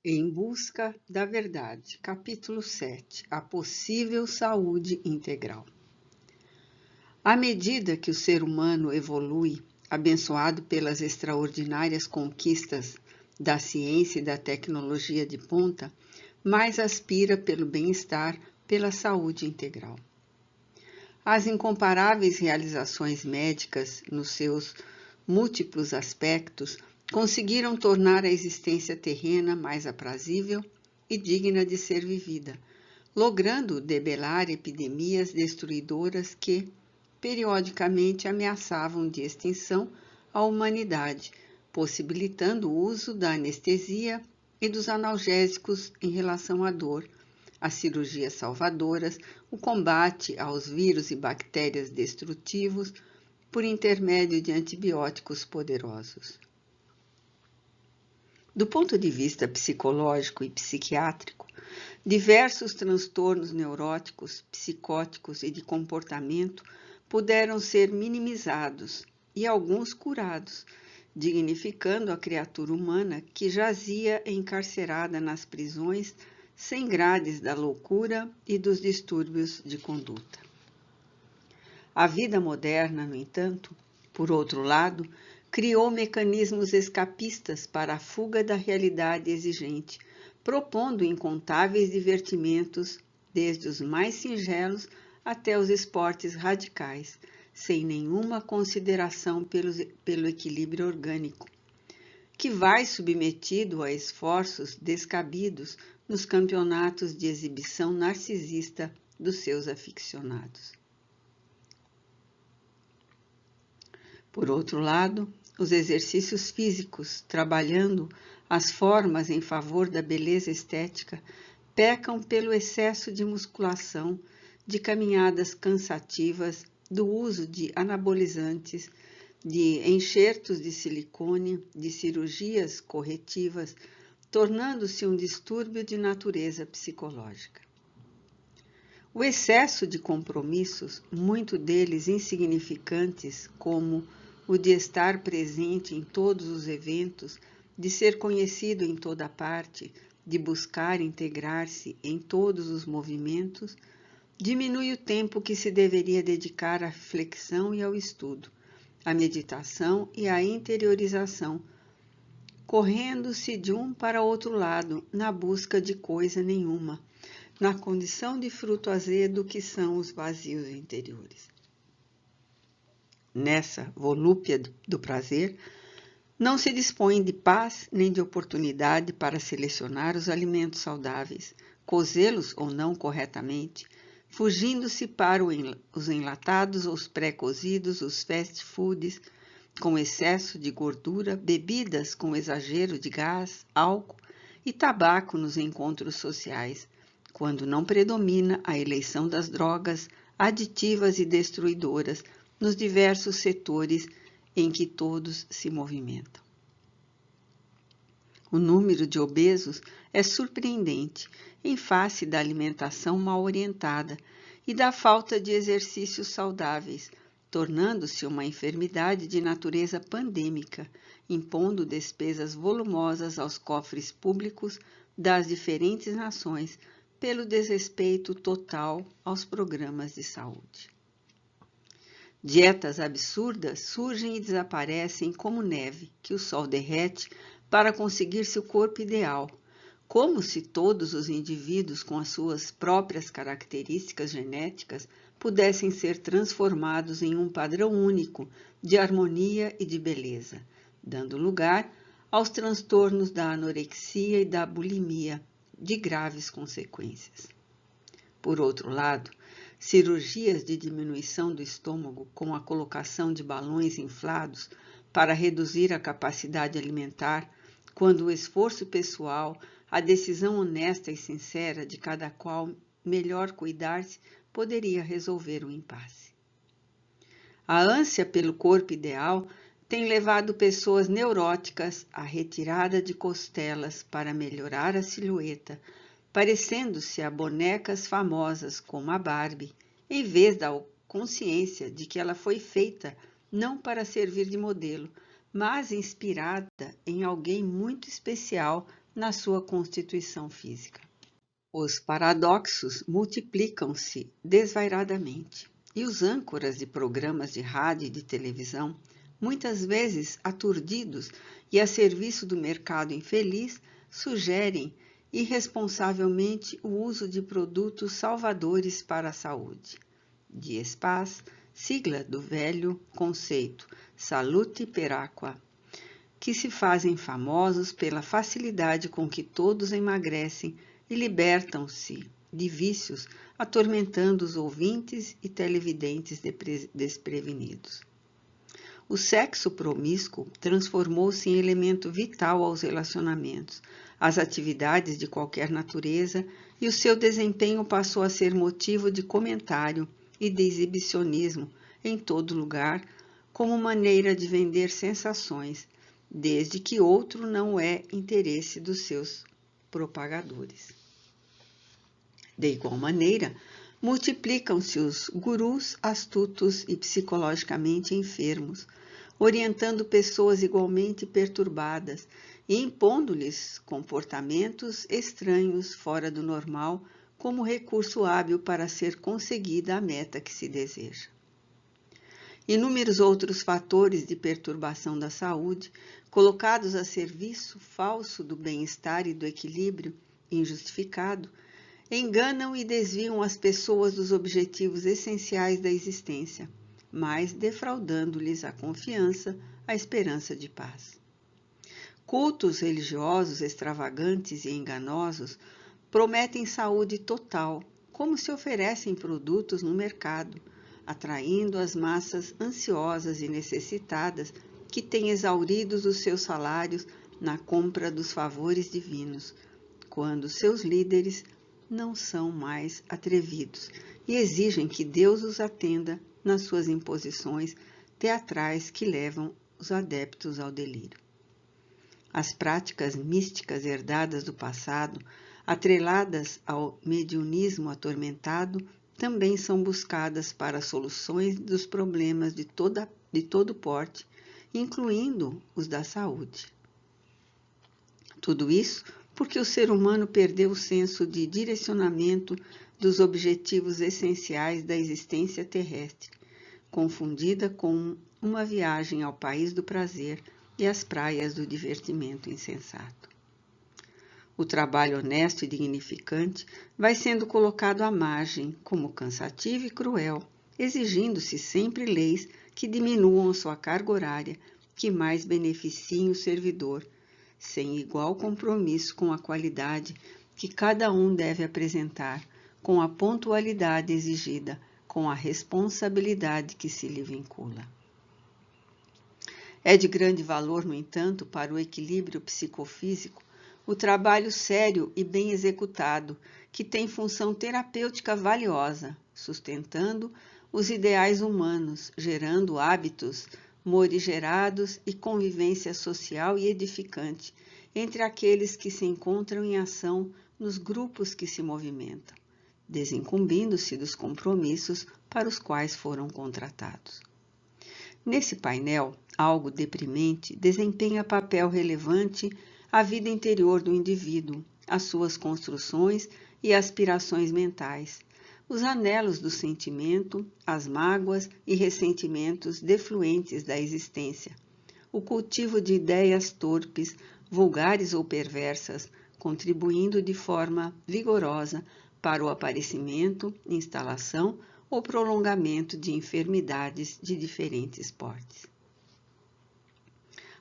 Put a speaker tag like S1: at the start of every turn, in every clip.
S1: Em busca da verdade, capítulo 7, a possível saúde integral. À medida que o ser humano evolui, abençoado pelas extraordinárias conquistas da ciência e da tecnologia de ponta, mais aspira pelo bem-estar, pela saúde integral. As incomparáveis realizações médicas, nos seus múltiplos aspectos, conseguiram tornar a existência terrena mais aprazível e digna de ser vivida, logrando debelar epidemias destruidoras que, periodicamente, ameaçavam de extinção a humanidade, possibilitando o uso da anestesia e dos analgésicos em relação à dor, as cirurgias salvadoras, o combate aos vírus e bactérias destrutivos por intermédio de antibióticos poderosos. Do ponto de vista psicológico e psiquiátrico, diversos transtornos neuróticos, psicóticos e de comportamento puderam ser minimizados e alguns curados, dignificando a criatura humana que jazia encarcerada nas prisões sem grades da loucura e dos distúrbios de conduta. A vida moderna, no entanto, por outro lado, criou mecanismos escapistas para a fuga da realidade exigente, propondo incontáveis divertimentos, desde os mais singelos até os esportes radicais, sem nenhuma consideração pelo equilíbrio orgânico, que vai submetido a esforços descabidos nos campeonatos de exibição narcisista dos seus aficionados. Por outro lado, os exercícios físicos, trabalhando as formas em favor da beleza estética, pecam pelo excesso de musculação, de caminhadas cansativas, do uso de anabolizantes, de enxertos de silicone, de cirurgias corretivas, tornando-se um distúrbio de natureza psicológica. O excesso de compromissos, muito deles insignificantes, como o de estar presente em todos os eventos, de ser conhecido em toda parte, de buscar integrar-se em todos os movimentos, diminui o tempo que se deveria dedicar à reflexão e ao estudo, à meditação e à interiorização, correndo-se de um para outro lado na busca de coisa nenhuma, na condição de fruto azedo que são os vazios interiores. Nessa volúpia do prazer, não se dispõe de paz nem de oportunidade para selecionar os alimentos saudáveis, cozê-los ou não corretamente, fugindo-se para os enlatados, os pré-cozidos, os fast foods, com excesso de gordura, bebidas com exagero de gás, álcool e tabaco nos encontros sociais, quando não predomina a eleição das drogas aditivas e destruidoras nos diversos setores em que todos se movimentam. O número de obesos é surpreendente em face da alimentação mal orientada e da falta de exercícios saudáveis, tornando-se uma enfermidade de natureza pandêmica, impondo despesas volumosas aos cofres públicos das diferentes nações pelo desrespeito total aos programas de saúde. Dietas absurdas surgem e desaparecem como neve que o sol derrete para conseguir seu corpo ideal, como se todos os indivíduos com as suas próprias características genéticas pudessem ser transformados em um padrão único de harmonia e de beleza, dando lugar aos transtornos da anorexia e da bulimia, de graves consequências. Por outro lado, cirurgias de diminuição do estômago com a colocação de balões inflados para reduzir a capacidade alimentar, quando o esforço pessoal, a decisão honesta e sincera de cada qual melhor cuidar-se, poderia resolver o impasse. A ânsia pelo corpo ideal tem levado pessoas neuróticas à retirada de costelas para melhorar a silhueta, parecendo-se a bonecas famosas como a Barbie, em vez da consciência de que ela foi feita não para servir de modelo, mas inspirada em alguém muito especial na sua constituição física. Os paradoxos multiplicam-se desvairadamente, e os âncoras de programas de rádio e de televisão, muitas vezes aturdidos e a serviço do mercado infeliz, sugerem irresponsavelmente o uso de produtos salvadores para a saúde. Diespaz, sigla do velho conceito Salute per Aqua, que se fazem famosos pela facilidade com que todos emagrecem e libertam-se de vícios, atormentando os ouvintes e televidentes desprevenidos. O sexo promíscuo transformou-se em elemento vital aos relacionamentos, às atividades de qualquer natureza, e o seu desempenho passou a ser motivo de comentário e de exibicionismo em todo lugar, como maneira de vender sensações, desde que outro não é interesse dos seus propagadores. De igual maneira, multiplicam-se os gurus astutos e psicologicamente enfermos, orientando pessoas igualmente perturbadas e impondo-lhes comportamentos estranhos fora do normal como recurso hábil para ser conseguida a meta que se deseja. Inúmeros outros fatores de perturbação da saúde, colocados a serviço falso do bem-estar e do equilíbrio injustificado, enganam e desviam as pessoas dos objetivos essenciais da existência, mas defraudando-lhes a confiança, a esperança de paz. Cultos religiosos extravagantes e enganosos prometem saúde total, como se oferecem produtos no mercado, atraindo as massas ansiosas e necessitadas que têm exaurido os seus salários na compra dos favores divinos, quando seus líderes não são mais atrevidos e exigem que Deus os atenda nas suas imposições teatrais que levam os adeptos ao delírio. As práticas místicas herdadas do passado, atreladas ao mediunismo atormentado, também são buscadas para soluções dos problemas de todo porte, incluindo os da saúde. Tudo isso porque o ser humano perdeu o senso de direcionamento dos objetivos essenciais da existência terrestre, confundida com uma viagem ao país do prazer e às praias do divertimento insensato. O trabalho honesto e dignificante vai sendo colocado à margem como cansativo e cruel, exigindo-se sempre leis que diminuam sua carga horária, que mais beneficiem o servidor, sem igual compromisso com a qualidade que cada um deve apresentar, com a pontualidade exigida, com a responsabilidade que se lhe vincula. É de grande valor, no entanto, para o equilíbrio psicofísico, o trabalho sério e bem executado, que tem função terapêutica valiosa, sustentando os ideais humanos, gerando hábitos morigerados e convivência social e edificante entre aqueles que se encontram em ação nos grupos que se movimentam, desincumbindo-se dos compromissos para os quais foram contratados. Nesse painel, algo deprimente desempenha papel relevante a vida interior do indivíduo, as suas construções e aspirações mentais, os anelos do sentimento, as mágoas e ressentimentos defluentes da existência, o cultivo de ideias torpes, vulgares ou perversas, contribuindo de forma vigorosa para o aparecimento, instalação ou prolongamento de enfermidades de diferentes portes.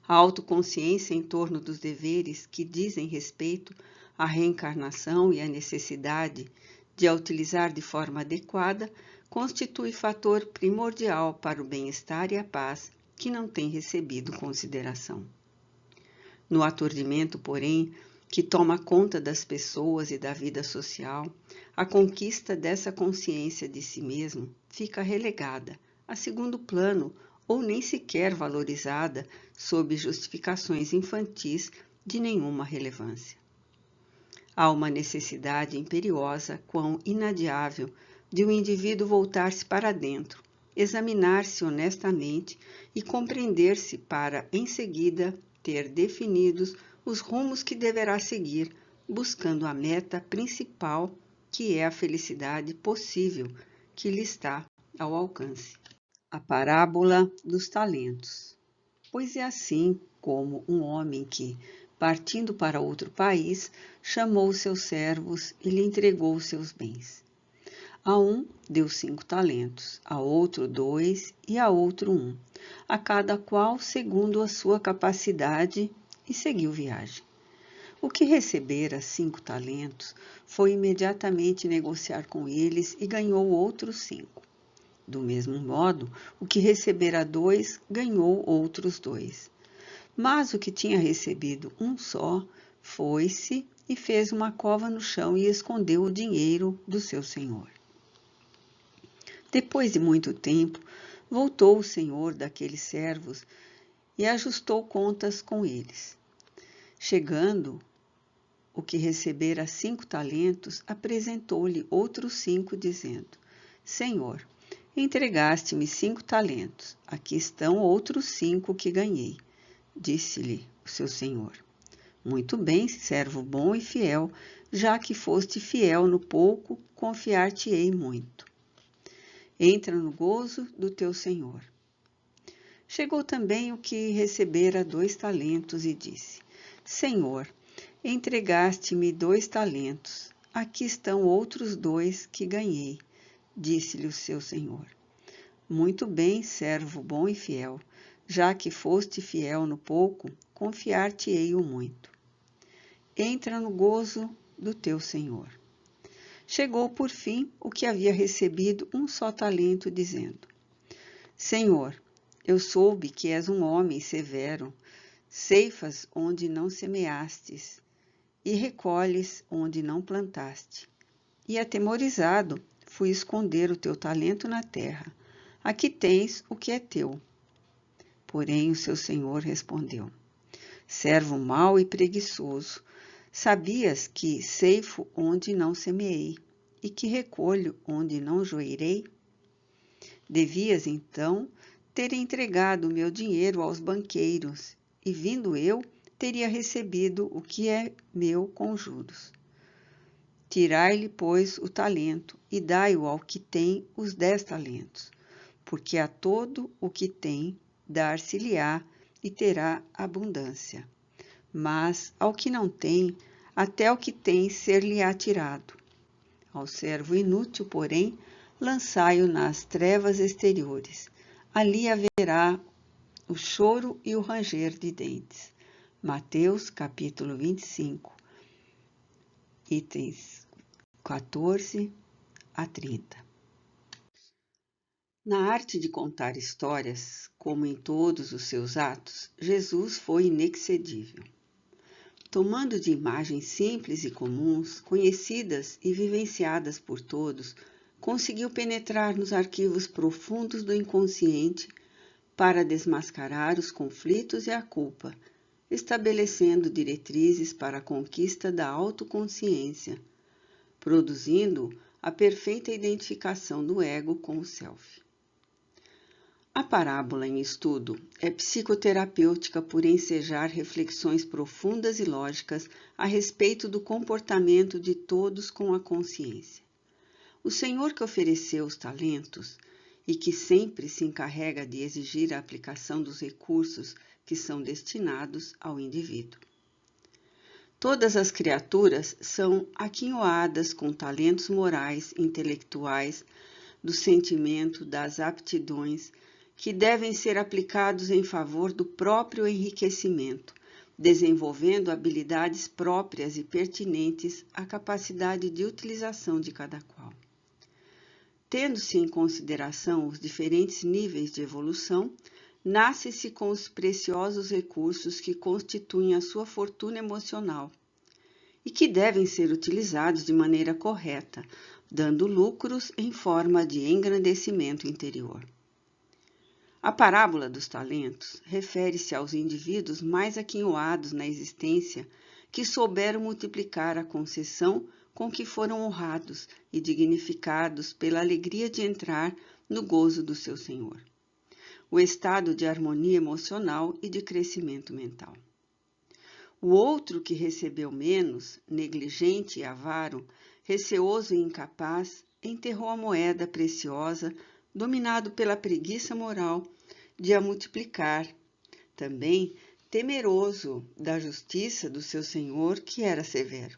S1: A autoconsciência em torno dos deveres que dizem respeito à reencarnação e à necessidade de a utilizar de forma adequada constitui fator primordial para o bem-estar e a paz que não tem recebido consideração. No aturdimento, porém, que toma conta das pessoas e da vida social, a conquista dessa consciência de si mesmo fica relegada a segundo plano ou nem sequer valorizada sob justificações infantis de nenhuma relevância. Há uma necessidade imperiosa, quão inadiável, de o indivíduo voltar-se para dentro, examinar-se honestamente e compreender-se para, em seguida, ter definidos os rumos que deverá seguir, buscando a meta principal, que é a felicidade possível que lhe está ao alcance. A parábola dos talentos. Pois é assim como um homem que, partindo para outro país, chamou seus servos e lhe entregou os seus bens. A um deu 5 talentos, a outro 2 e a outro 1, a cada qual segundo a sua capacidade, e seguiu viagem. O que recebera 5 talentos foi imediatamente negociar com eles e ganhou outros 5. Do mesmo modo, o que recebera 2 ganhou outros 2. Mas o que tinha recebido um só foi-se e fez uma cova no chão e escondeu o dinheiro do seu senhor. Depois de muito tempo, voltou o senhor daqueles servos e ajustou contas com eles. Chegando o que recebera 5 talentos, apresentou-lhe outros 5, dizendo: Senhor, entregaste-me 5 talentos, aqui estão outros 5 que ganhei. Disse-lhe o seu senhor: Muito bem, servo bom e fiel, já que foste fiel no pouco, confiar-te-ei muito. Entra no gozo do teu senhor. Chegou também o que recebera 2 talentos e disse: Senhor, entregaste-me 2 talentos, aqui estão outros 2 que ganhei. Disse-lhe o seu senhor: Muito bem, servo bom e fiel, já que foste fiel no pouco, confiar-te-ei o muito. Entra no gozo do teu senhor. Chegou por fim o que havia recebido um só talento, dizendo: Senhor, eu soube que és um homem severo, ceifas onde não semeastes, e recolhes onde não plantaste. E atemorizado, fui esconder o teu talento na terra. Aqui tens o que é teu. Porém o seu senhor respondeu: Servo mau e preguiçoso, sabias que ceifo onde não semeei, e que recolho onde não joeirei? Devias, então, ter entregado o meu dinheiro aos banqueiros, e vindo eu, teria recebido o que é meu com juros. Tirai-lhe, pois, o talento, e dai-o ao que tem os 10 talentos, porque a todo o que tem, dar-se-lhe-á, e terá abundância. Mas ao que não tem, até o que tem ser-lhe-á tirado. Ao servo inútil, porém, lançai-o nas trevas exteriores. Ali haverá o choro e o ranger de dentes. Mateus, capítulo 25, itens 14 a 30. Na arte de contar histórias, como em todos os seus atos, Jesus foi inexcedível. Tomando de imagens simples e comuns, conhecidas e vivenciadas por todos, conseguiu penetrar nos arquivos profundos do inconsciente para desmascarar os conflitos e a culpa, estabelecendo diretrizes para a conquista da autoconsciência, produzindo a perfeita identificação do ego com o self. A parábola em estudo é psicoterapêutica por ensejar reflexões profundas e lógicas a respeito do comportamento de todos com a consciência. O Senhor que ofereceu os talentos e que sempre se encarrega de exigir a aplicação dos recursos que são destinados ao indivíduo. Todas as criaturas são aquinhoadas com talentos morais, intelectuais, do sentimento, das aptidões, que devem ser aplicados em favor do próprio enriquecimento, desenvolvendo habilidades próprias e pertinentes à capacidade de utilização de cada qual. Tendo-se em consideração os diferentes níveis de evolução, nasce-se com os preciosos recursos que constituem a sua fortuna emocional e que devem ser utilizados de maneira correta, dando lucros em forma de engrandecimento interior. A parábola dos talentos refere-se aos indivíduos mais aquinhoados na existência que souberam multiplicar a concessão com que foram honrados e dignificados pela alegria de entrar no gozo do seu Senhor. O estado de harmonia emocional e de crescimento mental. O outro que recebeu menos, negligente e avaro, receoso e incapaz, enterrou a moeda preciosa, dominado pela preguiça moral de a multiplicar. Também temeroso da justiça do seu senhor, que era severo.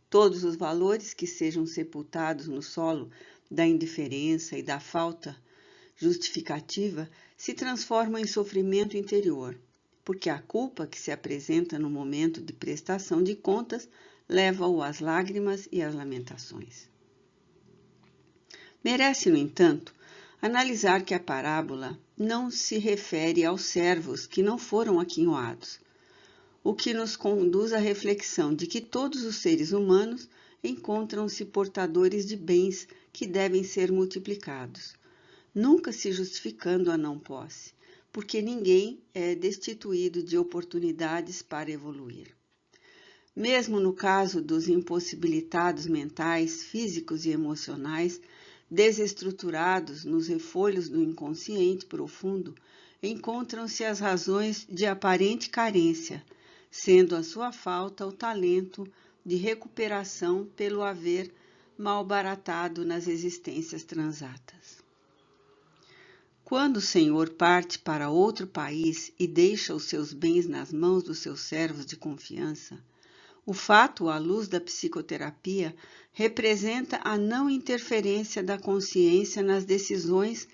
S1: Todos os valores que sejam sepultados no solo da indiferença e da falta justificativa se transformam em sofrimento interior, porque a culpa que se apresenta no momento de prestação de contas leva-o às lágrimas e às lamentações. Merece, no entanto, analisar que a parábola não se refere aos servos que não foram aquinhoados, o que nos conduz à reflexão de que todos os seres humanos encontram-se portadores de bens que devem ser multiplicados, nunca se justificando a não posse, porque ninguém é destituído de oportunidades para evoluir. Mesmo no caso dos impossibilitados mentais, físicos e emocionais, desestruturados nos refolhos do inconsciente profundo, encontram-se as razões de aparente carência, sendo a sua falta o talento de recuperação pelo haver malbaratado nas existências transatas. Quando o Senhor parte para outro país e deixa os seus bens nas mãos dos seus servos de confiança, o fato, à luz da psicoterapia, representa a não interferência da consciência nas decisões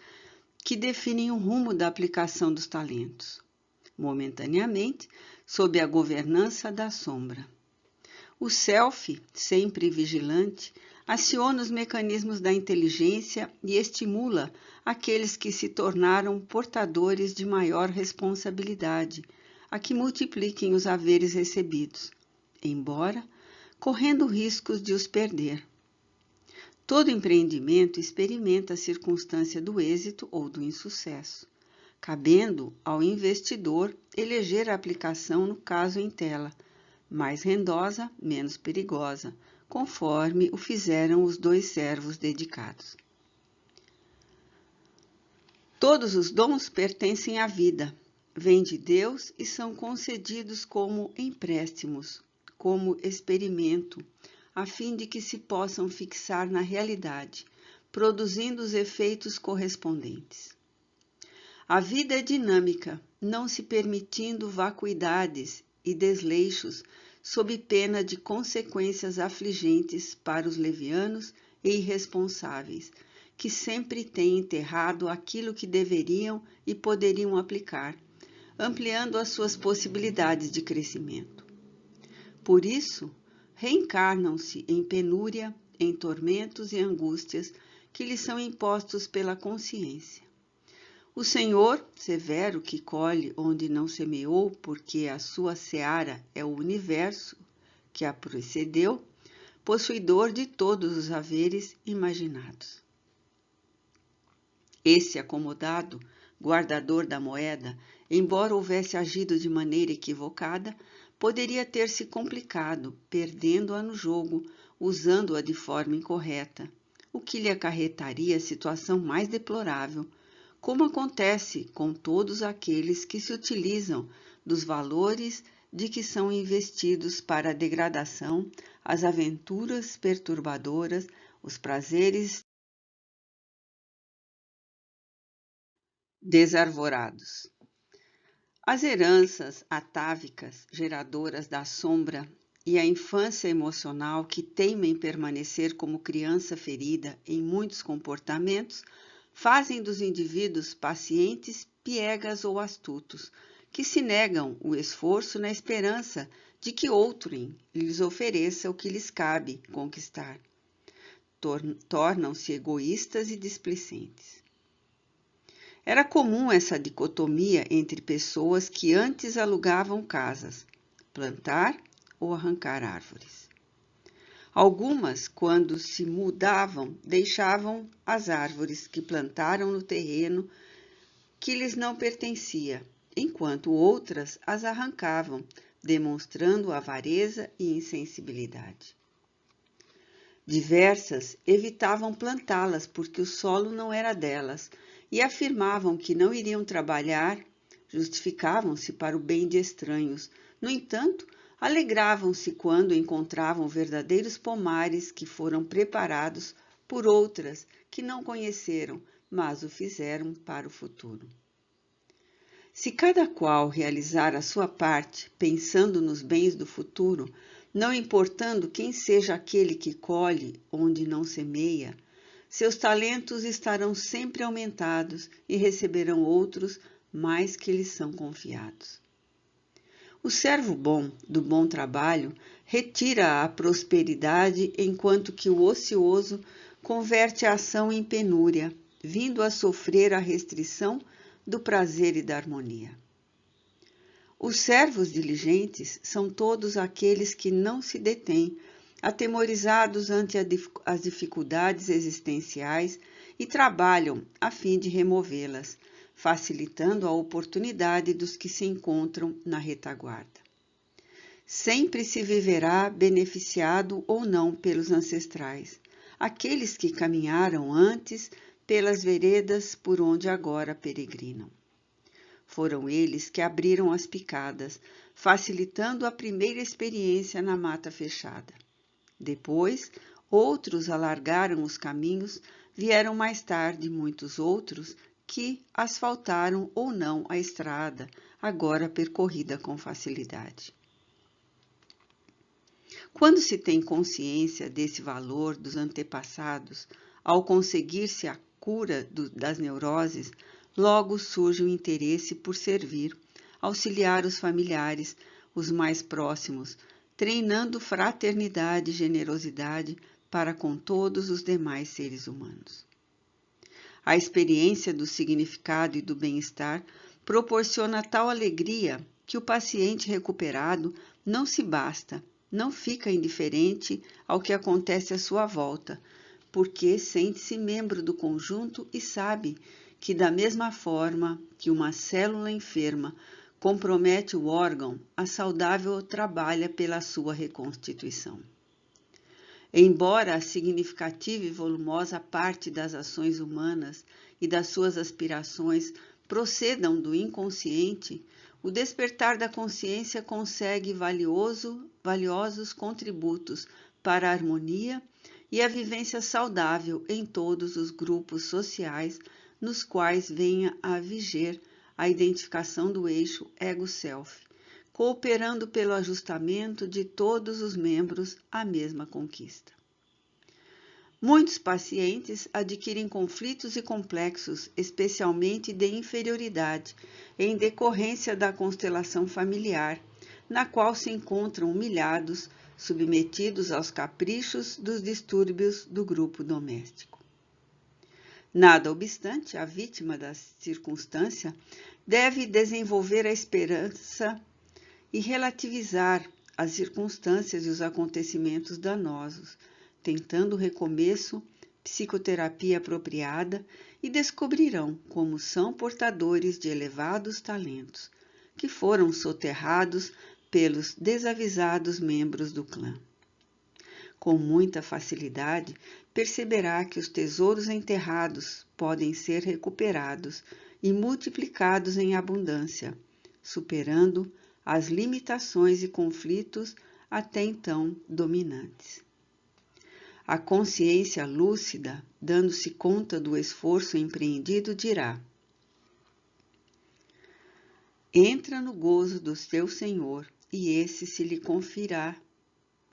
S1: que definem o rumo da aplicação dos talentos, momentaneamente, sob a governança da sombra. O self, sempre vigilante, aciona os mecanismos da inteligência e estimula aqueles que se tornaram portadores de maior responsabilidade, a que multipliquem os haveres recebidos, embora correndo riscos de os perder. Todo empreendimento experimenta a circunstância do êxito ou do insucesso, cabendo ao investidor eleger a aplicação no caso em tela, mais rendosa, menos perigosa, conforme o fizeram os 2 servos dedicados. Todos os dons pertencem à vida, vêm de Deus e são concedidos como empréstimos, como experimento, a fim de que se possam fixar na realidade, produzindo os efeitos correspondentes. A vida é dinâmica, não se permitindo vacuidades e desleixos sob pena de consequências afligentes para os levianos e irresponsáveis, que sempre têm enterrado aquilo que deveriam e poderiam aplicar, ampliando as suas possibilidades de crescimento. Por isso, reencarnam-se em penúria, em tormentos e angústias que lhes são impostos pela consciência. O Senhor, severo, que colhe onde não semeou, porque a sua seara é o universo que a precedeu, possuidor de todos os haveres imaginados. Esse acomodado, guardador da moeda, embora houvesse agido de maneira equivocada, poderia ter se complicado, perdendo-a no jogo, usando-a de forma incorreta, o que lhe acarretaria a situação mais deplorável, como acontece com todos aqueles que se utilizam dos valores de que são investidos para a degradação, as aventuras perturbadoras, os prazeres desarvorados. As heranças atávicas, geradoras da sombra, e a infância emocional que teima em permanecer como criança ferida em muitos comportamentos, fazem dos indivíduos pacientes, piegas ou astutos, que se negam o esforço na esperança de que outrem lhes ofereça o que lhes cabe conquistar. Tornam-se egoístas e displicentes. Era comum essa dicotomia entre pessoas que antes alugavam casas, plantar ou arrancar árvores. Algumas, quando se mudavam, deixavam as árvores que plantaram no terreno que lhes não pertencia, enquanto outras as arrancavam, demonstrando avareza e insensibilidade. Diversas evitavam plantá-las porque o solo não era delas, e afirmavam que não iriam trabalhar, justificavam-se para o bem de estranhos, No entanto, alegravam-se quando encontravam verdadeiros pomares que foram preparados por outras que não conheceram, mas o fizeram para o futuro. Se cada qual realizar a sua parte, pensando nos bens do futuro, não importando quem seja aquele que colhe onde não semeia, seus talentos estarão sempre aumentados e receberão outros mais que lhes são confiados. O servo bom, do bom trabalho, retira a prosperidade, enquanto que o ocioso converte a ação em penúria, vindo a sofrer a restrição do prazer e da harmonia. Os servos diligentes são todos aqueles que não se detêm, atemorizados ante as dificuldades existenciais e trabalham a fim de removê-las, facilitando a oportunidade dos que se encontram na retaguarda. Sempre se viverá beneficiado ou não pelos ancestrais, aqueles que caminharam antes pelas veredas por onde agora peregrinam. Foram eles que abriram as picadas, facilitando a primeira experiência na mata fechada. Depois, outros alargaram os caminhos, vieram mais tarde muitos outros que asfaltaram ou não a estrada, agora percorrida com facilidade. Quando se tem consciência desse valor dos antepassados, ao conseguir-se a cura das neuroses, logo surge o interesse por servir, auxiliar os familiares, os mais próximos, treinando fraternidade e generosidade para com todos os demais seres humanos. A experiência do significado e do bem-estar proporciona tal alegria que o paciente recuperado não se basta, não fica indiferente ao que acontece à sua volta, porque sente-se membro do conjunto e sabe que, da mesma forma que uma célula enferma compromete o órgão, a saudável trabalha pela sua reconstituição. Embora significativa e volumosa parte das ações humanas e das suas aspirações procedam do inconsciente, o despertar da consciência consegue valiosos contributos para a harmonia e a vivência saudável em todos os grupos sociais nos quais venha a viger a identificação do eixo ego-self, cooperando pelo ajustamento de todos os membros à mesma conquista. Muitos pacientes adquirem conflitos e complexos, especialmente de inferioridade, em decorrência da constelação familiar, na qual se encontram humilhados, submetidos aos caprichos dos distúrbios do grupo doméstico. Nada obstante, a vítima da circunstância deve desenvolver a esperança e relativizar as circunstâncias e os acontecimentos danosos, tentando o recomeço, psicoterapia apropriada e descobrirão como são portadores de elevados talentos, que foram soterrados pelos desavisados membros do clã. Com muita facilidade, perceberá que os tesouros enterrados podem ser recuperados e multiplicados em abundância, superando as limitações e conflitos até então dominantes. A consciência lúcida, dando-se conta do esforço empreendido, dirá: entra no gozo do teu Senhor, e esse se lhe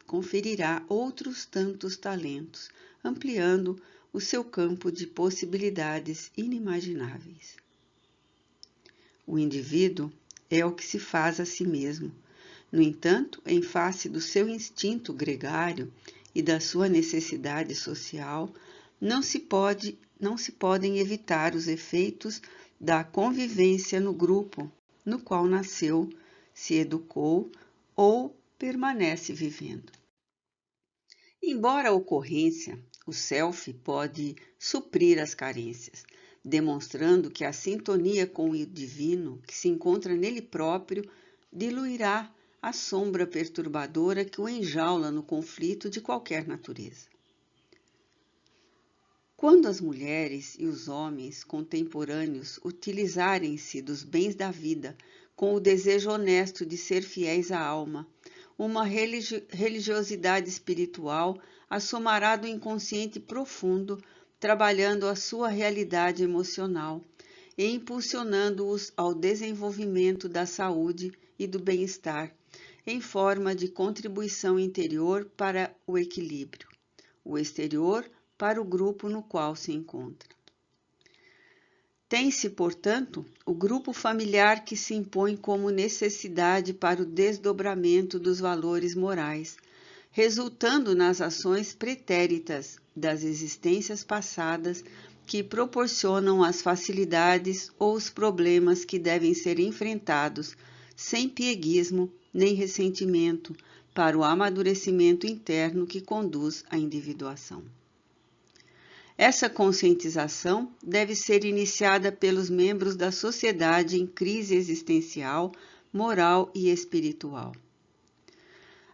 S1: conferirá outros tantos talentos, ampliando o seu campo de possibilidades inimagináveis. O indivíduo é o que se faz a si mesmo. No entanto, em face do seu instinto gregário e da sua necessidade social, não se podem evitar os efeitos da convivência no grupo no qual nasceu, se educou ou permanece vivendo. Embora a ocorrência, o self pode suprir as carências, demonstrando que a sintonia com o divino que se encontra nele próprio diluirá a sombra perturbadora que o enjaula no conflito de qualquer natureza. Quando as mulheres e os homens contemporâneos utilizarem-se dos bens da vida com o desejo honesto de ser fiéis à alma. Uma religiosidade espiritual assomará do inconsciente profundo, trabalhando a sua realidade emocional e impulsionando-os ao desenvolvimento da saúde e do bem-estar, em forma de contribuição interior para o equilíbrio, o exterior para o grupo no qual se encontra. Tem-se, portanto, o grupo familiar que se impõe como necessidade para o desdobramento dos valores morais, resultando nas ações pretéritas das existências passadas que proporcionam as facilidades ou os problemas que devem ser enfrentados sem pieguismo nem ressentimento para o amadurecimento interno que conduz à individuação. Essa conscientização deve ser iniciada pelos membros da sociedade em crise existencial, moral e espiritual.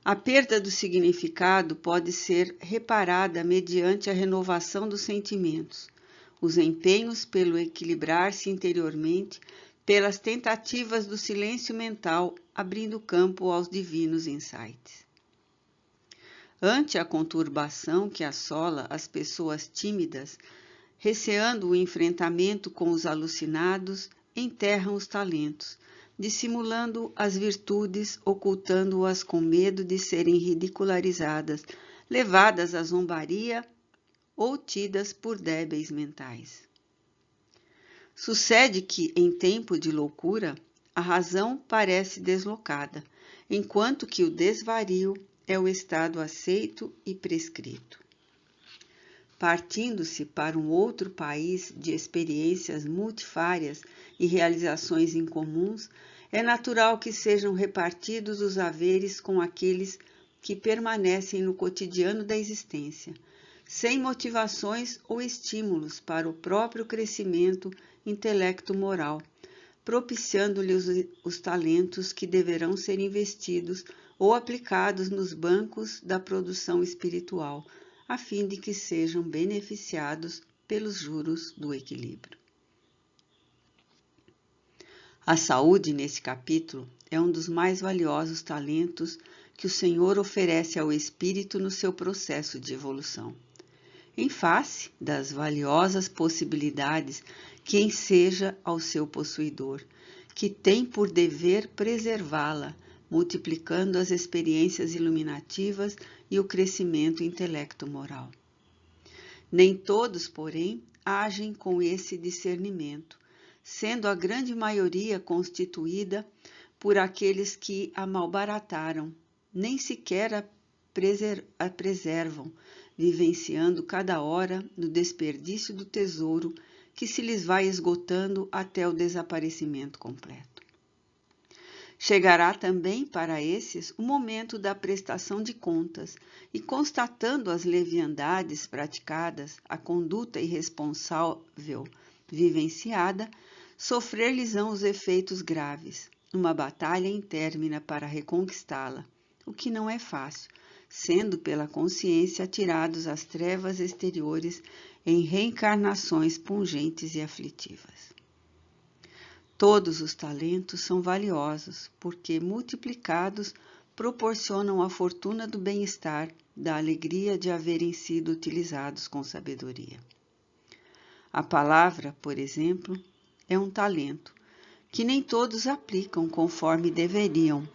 S1: A perda do significado pode ser reparada mediante a renovação dos sentimentos, os empenhos pelo equilibrar-se interiormente, pelas tentativas do silêncio mental, abrindo campo aos divinos insights. Ante a conturbação que assola as pessoas tímidas, receando o enfrentamento com os alucinados, enterram os talentos, dissimulando as virtudes, ocultando-as com medo de serem ridicularizadas, levadas à zombaria ou tidas por débeis mentais. Sucede que, em tempo de loucura, a razão parece deslocada, enquanto que o desvario é o estado aceito e prescrito. Partindo-se para um outro país de experiências multifárias e realizações incomuns, é natural que sejam repartidos os haveres com aqueles que permanecem no cotidiano da existência, sem motivações ou estímulos para o próprio crescimento intelecto-moral, propiciando-lhes os talentos que deverão ser investidos ou aplicados nos bancos da produção espiritual, a fim de que sejam beneficiados pelos juros do equilíbrio. A saúde, nesse capítulo, é um dos mais valiosos talentos que o Senhor oferece ao espírito no seu processo de evolução. Em face das valiosas possibilidades que enseja ao seu possuidor, que tem por dever preservá-la, multiplicando as experiências iluminativas e o crescimento intelecto-moral. Nem todos, porém, agem com esse discernimento, sendo a grande maioria constituída por aqueles que a malbarataram, nem sequer a preservam, vivenciando cada hora no desperdício do tesouro que se lhes vai esgotando até o desaparecimento completo. Chegará também para esses o momento da prestação de contas e, constatando as leviandades praticadas, a conduta irresponsável vivenciada, sofrer-lhes-ão os efeitos graves, uma batalha intermina para reconquistá-la, o que não é fácil, sendo pela consciência atirados às trevas exteriores em reencarnações pungentes e aflitivas. Todos os talentos são valiosos, porque multiplicados proporcionam a fortuna do bem-estar, da alegria de haverem sido utilizados com sabedoria. A palavra, por exemplo, é um talento, que nem todos aplicam conforme deveriam,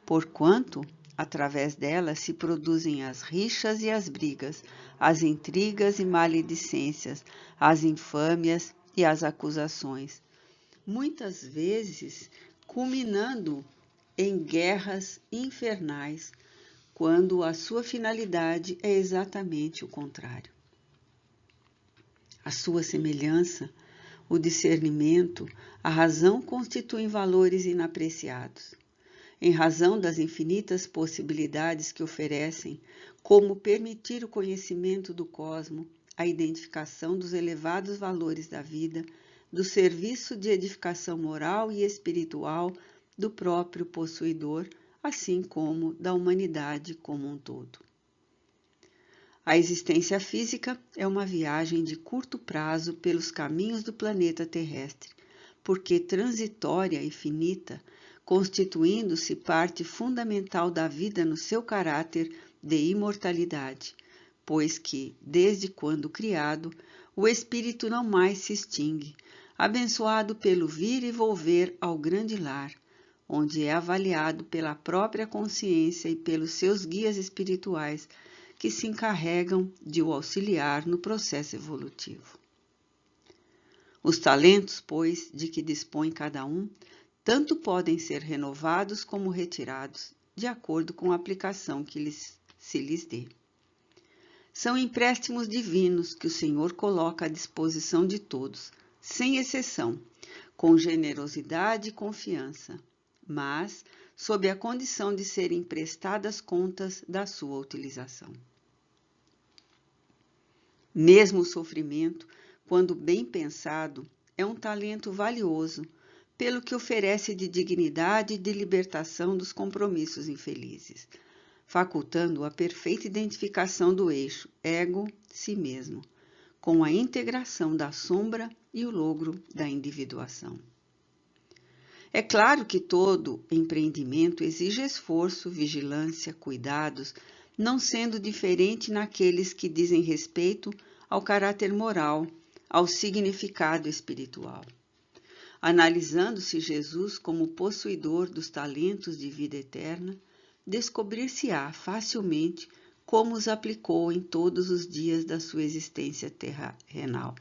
S1: porquanto, através dela se produzem as rixas e as brigas, as intrigas e maledicências, as infâmias e as acusações, muitas vezes culminando em guerras infernais, quando a sua finalidade é exatamente o contrário. A sua semelhança, o discernimento, a razão constituem valores inapreciados. Em razão das infinitas possibilidades que oferecem, como permitir o conhecimento do cosmo, a identificação dos elevados valores da vida, do serviço de edificação moral e espiritual do próprio possuidor, assim como da humanidade como um todo. A existência física é uma viagem de curto prazo pelos caminhos do planeta terrestre, porque transitória e finita, constituindo-se parte fundamental da vida no seu caráter de imortalidade, pois que, desde quando criado, o espírito não mais se extingue, abençoado pelo vir e volver ao grande lar, onde é avaliado pela própria consciência e pelos seus guias espirituais, que se encarregam de o auxiliar no processo evolutivo. Os talentos, pois, de que dispõe cada um, tanto podem ser renovados como retirados, de acordo com a aplicação que se lhes dê. São empréstimos divinos que o Senhor coloca à disposição de todos, sem exceção, com generosidade e confiança, mas sob a condição de serem prestadas contas da sua utilização. Mesmo o sofrimento, quando bem pensado, é um talento valioso, pelo que oferece de dignidade e de libertação dos compromissos infelizes, facultando a perfeita identificação do eixo ego-si mesmo, com a integração da sombra e o logro da individuação. É claro que todo empreendimento exige esforço, vigilância, cuidados, não sendo diferente naqueles que dizem respeito ao caráter moral, ao significado espiritual. Analisando-se Jesus como possuidor dos talentos de vida eterna, descobrir-se-á facilmente como os aplicou em todos os dias da sua existência terrenal,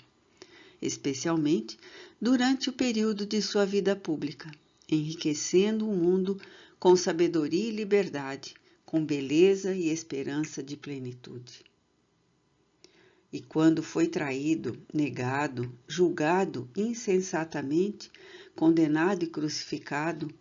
S1: especialmente durante o período de sua vida pública, enriquecendo o mundo com sabedoria e liberdade, com beleza e esperança de plenitude. E quando foi traído, negado, julgado insensatamente, condenado e crucificado,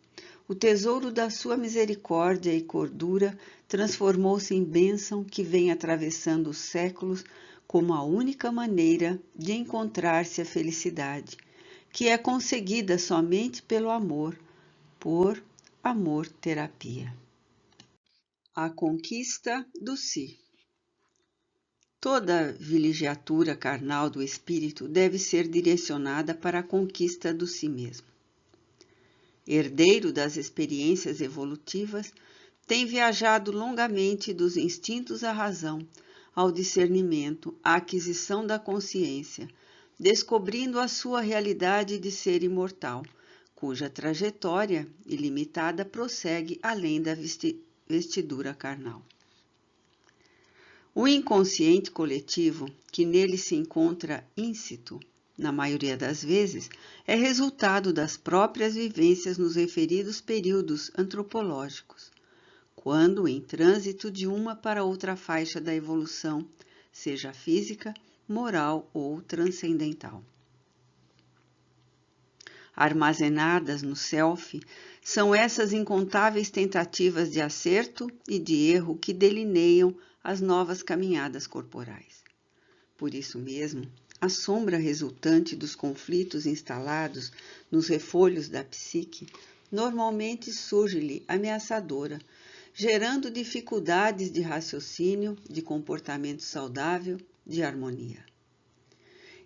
S1: o tesouro da sua misericórdia e cordura transformou-se em bênção que vem atravessando os séculos como a única maneira de encontrar-se a felicidade, que é conseguida somente pelo amor, por amor-terapia. A conquista do si. Toda vilegiatura carnal do espírito deve ser direcionada para a conquista do si mesmo. Herdeiro das experiências evolutivas, tem viajado longamente dos instintos à razão, ao discernimento, à aquisição da consciência, descobrindo a sua realidade de ser imortal, cuja trajetória ilimitada prossegue além da vestidura carnal. O inconsciente coletivo, que nele se encontra íncito, na maioria das vezes, é resultado das próprias vivências nos referidos períodos antropológicos, quando em trânsito de uma para outra faixa da evolução, seja física, moral ou transcendental. Armazenadas no self, são essas incontáveis tentativas de acerto e de erro que delineiam as novas caminhadas corporais. Por isso mesmo, a sombra resultante dos conflitos instalados nos refolhos da psique normalmente surge-lhe ameaçadora, gerando dificuldades de raciocínio, de comportamento saudável, de harmonia.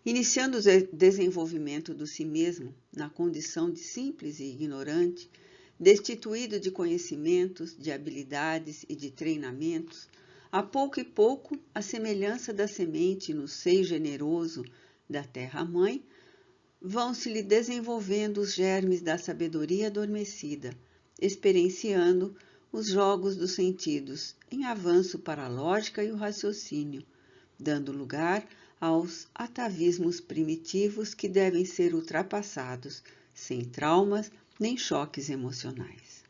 S1: Iniciando o desenvolvimento do si mesmo na condição de simples e ignorante, destituído de conhecimentos, de habilidades e de treinamentos, a pouco e pouco, a semelhança da semente no seio generoso da terra-mãe, vão-se-lhe desenvolvendo os germes da sabedoria adormecida, experienciando os jogos dos sentidos, em avanço para a lógica e o raciocínio, dando lugar aos atavismos primitivos que devem ser ultrapassados, sem traumas nem choques emocionais.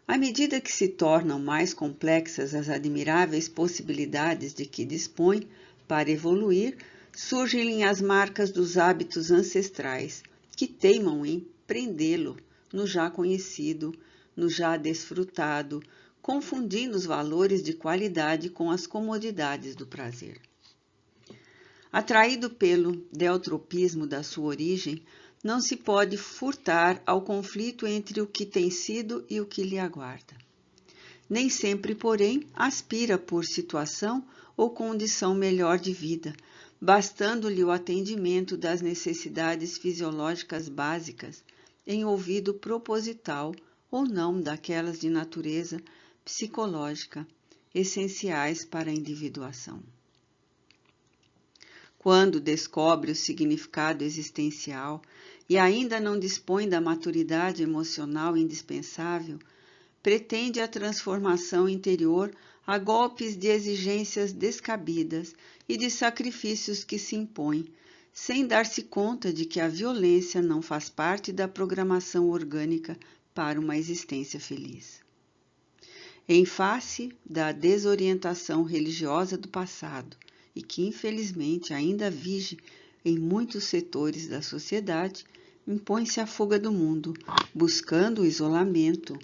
S1: À medida que se tornam mais complexas as admiráveis possibilidades de que dispõe para evoluir, surgem-lhe as marcas dos hábitos ancestrais, que teimam em prendê-lo no já conhecido, no já desfrutado, confundindo os valores de qualidade com as comodidades do prazer. Atraído pelo deutropismo da sua origem, não se pode furtar ao conflito entre o que tem sido e o que lhe aguarda. Nem sempre, porém, aspira por situação ou condição melhor de vida, bastando-lhe o atendimento das necessidades fisiológicas básicas, em ouvido proposital ou não daquelas de natureza psicológica, essenciais para a individuação. Quando descobre o significado existencial e ainda não dispõe da maturidade emocional indispensável, pretende a transformação interior a golpes de exigências descabidas e de sacrifícios que se impõem, sem dar-se conta de que a violência não faz parte da programação orgânica para uma existência feliz. Em face da desorientação religiosa do passado, e que infelizmente ainda vige em muitos setores da sociedade, impõe-se a fuga do mundo, buscando o isolamento,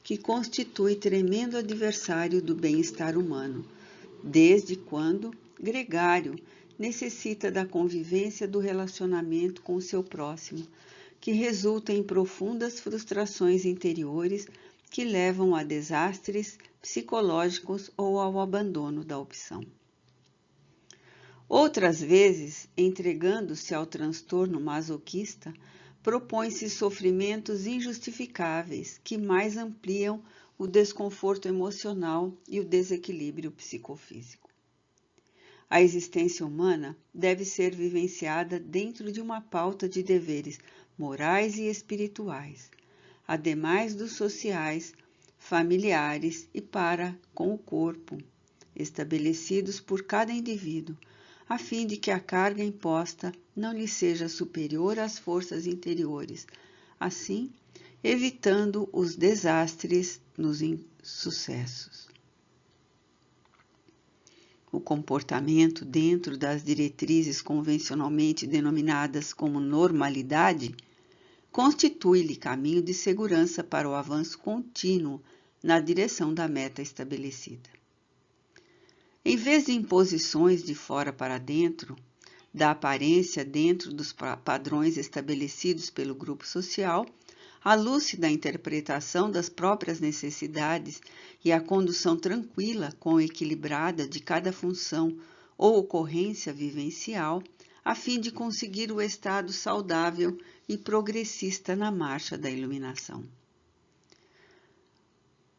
S1: que constitui tremendo adversário do bem-estar humano, desde quando gregário necessita da convivência do relacionamento com o seu próximo, que resulta em profundas frustrações interiores que levam a desastres psicológicos ou ao abandono da opção. Outras vezes, entregando-se ao transtorno masoquista, propõe-se sofrimentos injustificáveis que mais ampliam o desconforto emocional e o desequilíbrio psicofísico. A existência humana deve ser vivenciada dentro de uma pauta de deveres morais e espirituais, ademais dos sociais, familiares e para com o corpo, estabelecidos por cada indivíduo, a fim de que a carga imposta não lhe seja superior às forças interiores, assim evitando os desastres nos insucessos. O comportamento dentro das diretrizes convencionalmente denominadas como normalidade constitui-lhe caminho de segurança para o avanço contínuo na direção da meta estabelecida. Em vez de imposições de fora para dentro, da aparência dentro dos padrões estabelecidos pelo grupo social, a lúcida interpretação das próprias necessidades e a condução tranquila com equilibrada de cada função ou ocorrência vivencial, a fim de conseguir o estado saudável e progressista na marcha da iluminação.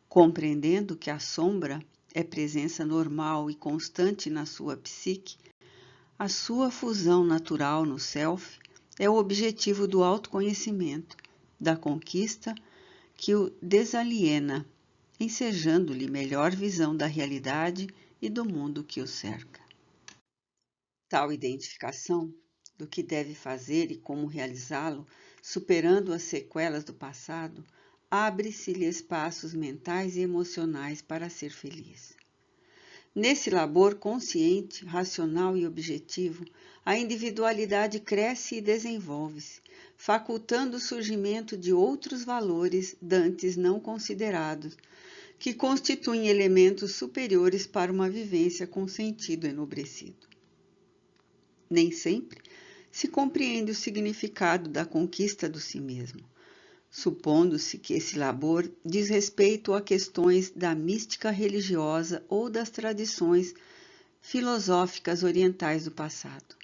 S1: Compreendendo que a sombra é presença normal e constante na sua psique, a sua fusão natural no self é o objetivo do autoconhecimento, da conquista que o desaliena, ensejando-lhe melhor visão da realidade e do mundo que o cerca. Tal identificação do que deve fazer e como realizá-lo, superando as sequelas do passado, abre-se-lhe espaços mentais e emocionais para ser feliz. Nesse labor consciente, racional e objetivo, a individualidade cresce e desenvolve-se, facultando o surgimento de outros valores dantes não considerados, que constituem elementos superiores para uma vivência com sentido enobrecido. Nem sempre se compreende o significado da conquista do si mesmo, supondo-se que esse labor diz respeito a questões da mística religiosa ou das tradições filosóficas orientais do passado.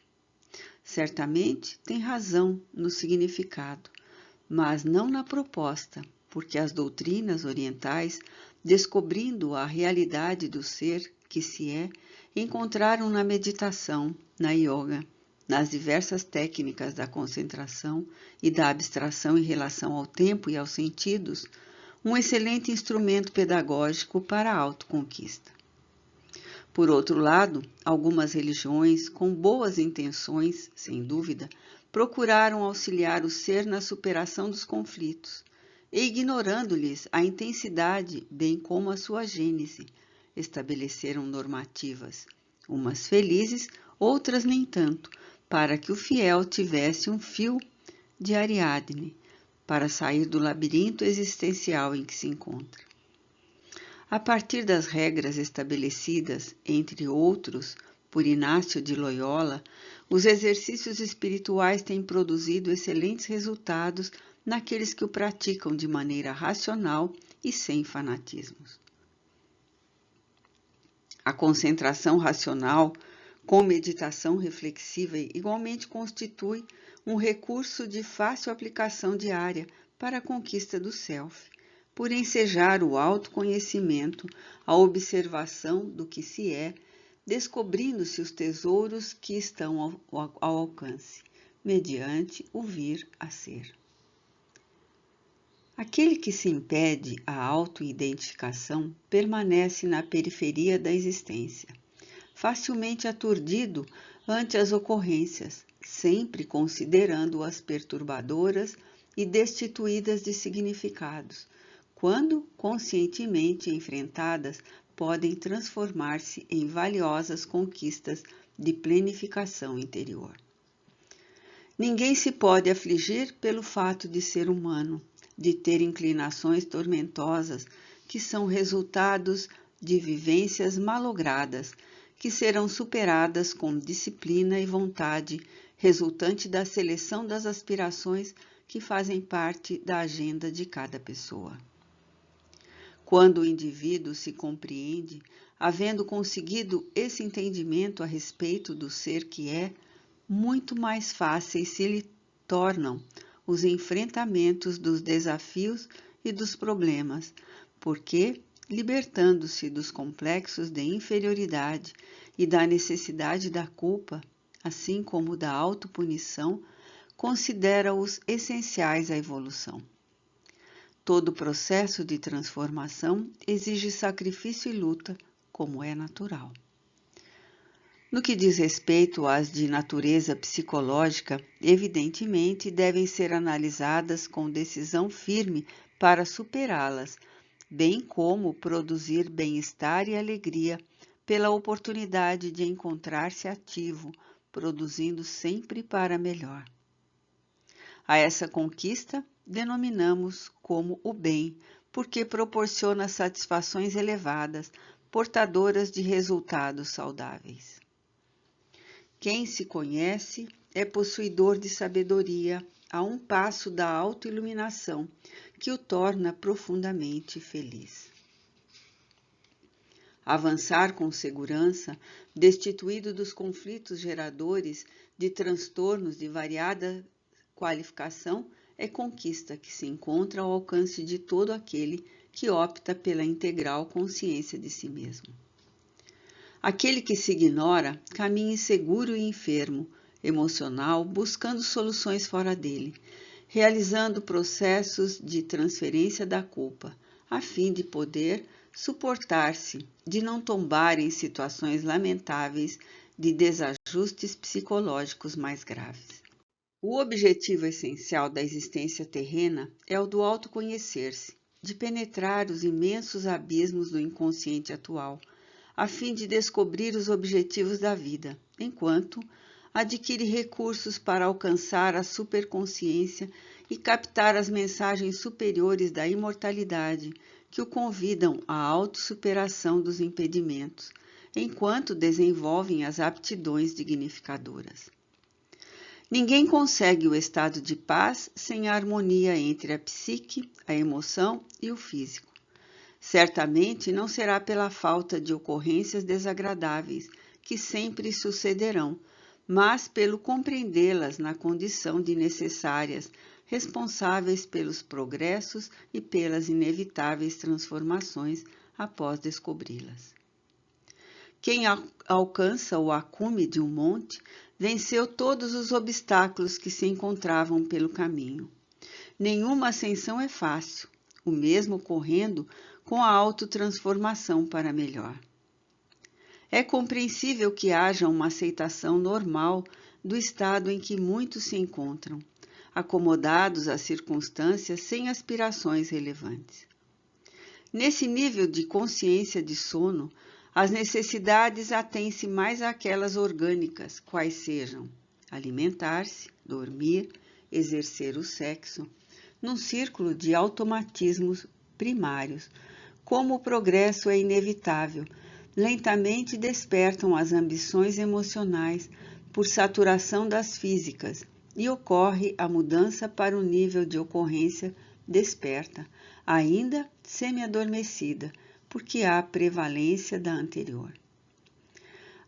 S1: Certamente tem razão no significado, mas não na proposta, porque as doutrinas orientais, descobrindo a realidade do ser que se é, encontraram na meditação, na yoga, nas diversas técnicas da concentração e da abstração em relação ao tempo e aos sentidos, um excelente instrumento pedagógico para a autoconquista. Por outro lado, algumas religiões, com boas intenções, sem dúvida, procuraram auxiliar o ser na superação dos conflitos, e ignorando-lhes a intensidade, bem como a sua gênese, estabeleceram normativas, umas felizes, outras nem tanto, para que o fiel tivesse um fio de Ariadne para sair do labirinto existencial em que se encontra. A partir das regras estabelecidas, entre outros, por Inácio de Loyola, os exercícios espirituais têm produzido excelentes resultados naqueles que o praticam de maneira racional e sem fanatismos. A concentração racional com meditação reflexiva igualmente constitui um recurso de fácil aplicação diária para a conquista do self, por ensejar o autoconhecimento, a observação do que se é, descobrindo-se os tesouros que estão ao alcance, mediante o vir a ser. Aquele que se impede a autoidentificação permanece na periferia da existência, facilmente aturdido ante as ocorrências, sempre considerando-as perturbadoras e destituídas de significados, quando conscientemente enfrentadas, podem transformar-se em valiosas conquistas de plenificação interior. Ninguém se pode afligir pelo fato de ser humano, de ter inclinações tormentosas que são resultados de vivências malogradas, que serão superadas com disciplina e vontade, resultante da seleção das aspirações que fazem parte da agenda de cada pessoa. Quando o indivíduo se compreende, havendo conseguido esse entendimento a respeito do ser que é, muito mais fáceis se lhe tornam os enfrentamentos dos desafios e dos problemas, porque, libertando-se dos complexos de inferioridade e da necessidade da culpa, assim como da autopunição, considera-os essenciais à evolução. Todo processo de transformação exige sacrifício e luta, como é natural. No que diz respeito às de natureza psicológica, evidentemente devem ser analisadas com decisão firme para superá-las, bem como produzir bem-estar e alegria pela oportunidade de encontrar-se ativo, produzindo sempre para melhor. A essa conquista denominamos como o bem, porque proporciona satisfações elevadas, portadoras de resultados saudáveis. Quem se conhece é possuidor de sabedoria a um passo da autoiluminação, que o torna profundamente feliz. Avançar com segurança, destituído dos conflitos geradores de transtornos de variada qualificação, é conquista que se encontra ao alcance de todo aquele que opta pela integral consciência de si mesmo. Aquele que se ignora caminha inseguro e enfermo, emocional, buscando soluções fora dele, realizando processos de transferência da culpa, a fim de poder suportar-se, de não tombar em situações lamentáveis de desajustes psicológicos mais graves. O objetivo essencial da existência terrena é o do autoconhecer-se, de penetrar os imensos abismos do inconsciente atual, a fim de descobrir os objetivos da vida, enquanto adquire recursos para alcançar a superconsciência e captar as mensagens superiores da imortalidade que o convidam à autossuperação dos impedimentos, enquanto desenvolvem as aptidões dignificadoras. Ninguém consegue o estado de paz sem a harmonia entre a psique, a emoção e o físico. Certamente não será pela falta de ocorrências desagradáveis, que sempre sucederão, mas pelo compreendê-las na condição de necessárias, responsáveis pelos progressos e pelas inevitáveis transformações após descobri-las. Quem alcança o acume de um monte venceu todos os obstáculos que se encontravam pelo caminho. Nenhuma ascensão é fácil, o mesmo ocorrendo com a autotransformação para melhor. É compreensível que haja uma aceitação normal do estado em que muitos se encontram, acomodados às circunstâncias sem aspirações relevantes. Nesse nível de consciência de sono, as necessidades atêm-se mais àquelas orgânicas, quais sejam alimentar-se, dormir, exercer o sexo, num círculo de automatismos primários. Como o progresso é inevitável, lentamente despertam as ambições emocionais por saturação das físicas e ocorre a mudança para o nível de ocorrência desperta, ainda semi-adormecida, porque há prevalência da anterior.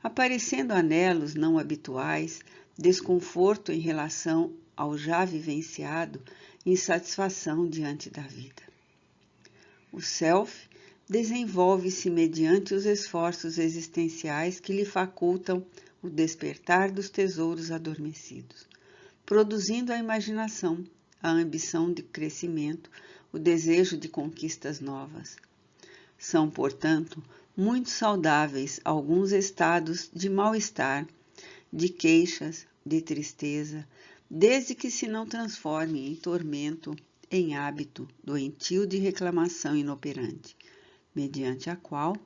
S1: Aparecendo anelos não habituais, desconforto em relação ao já vivenciado insatisfação diante da vida. O self desenvolve-se mediante os esforços existenciais que lhe facultam o despertar dos tesouros adormecidos, produzindo a imaginação, a ambição de crescimento, o desejo de conquistas novas. São, portanto, muito saudáveis alguns estados de mal-estar, de queixas, de tristeza, desde que se não transforme em tormento, em hábito doentio de reclamação inoperante, mediante a qual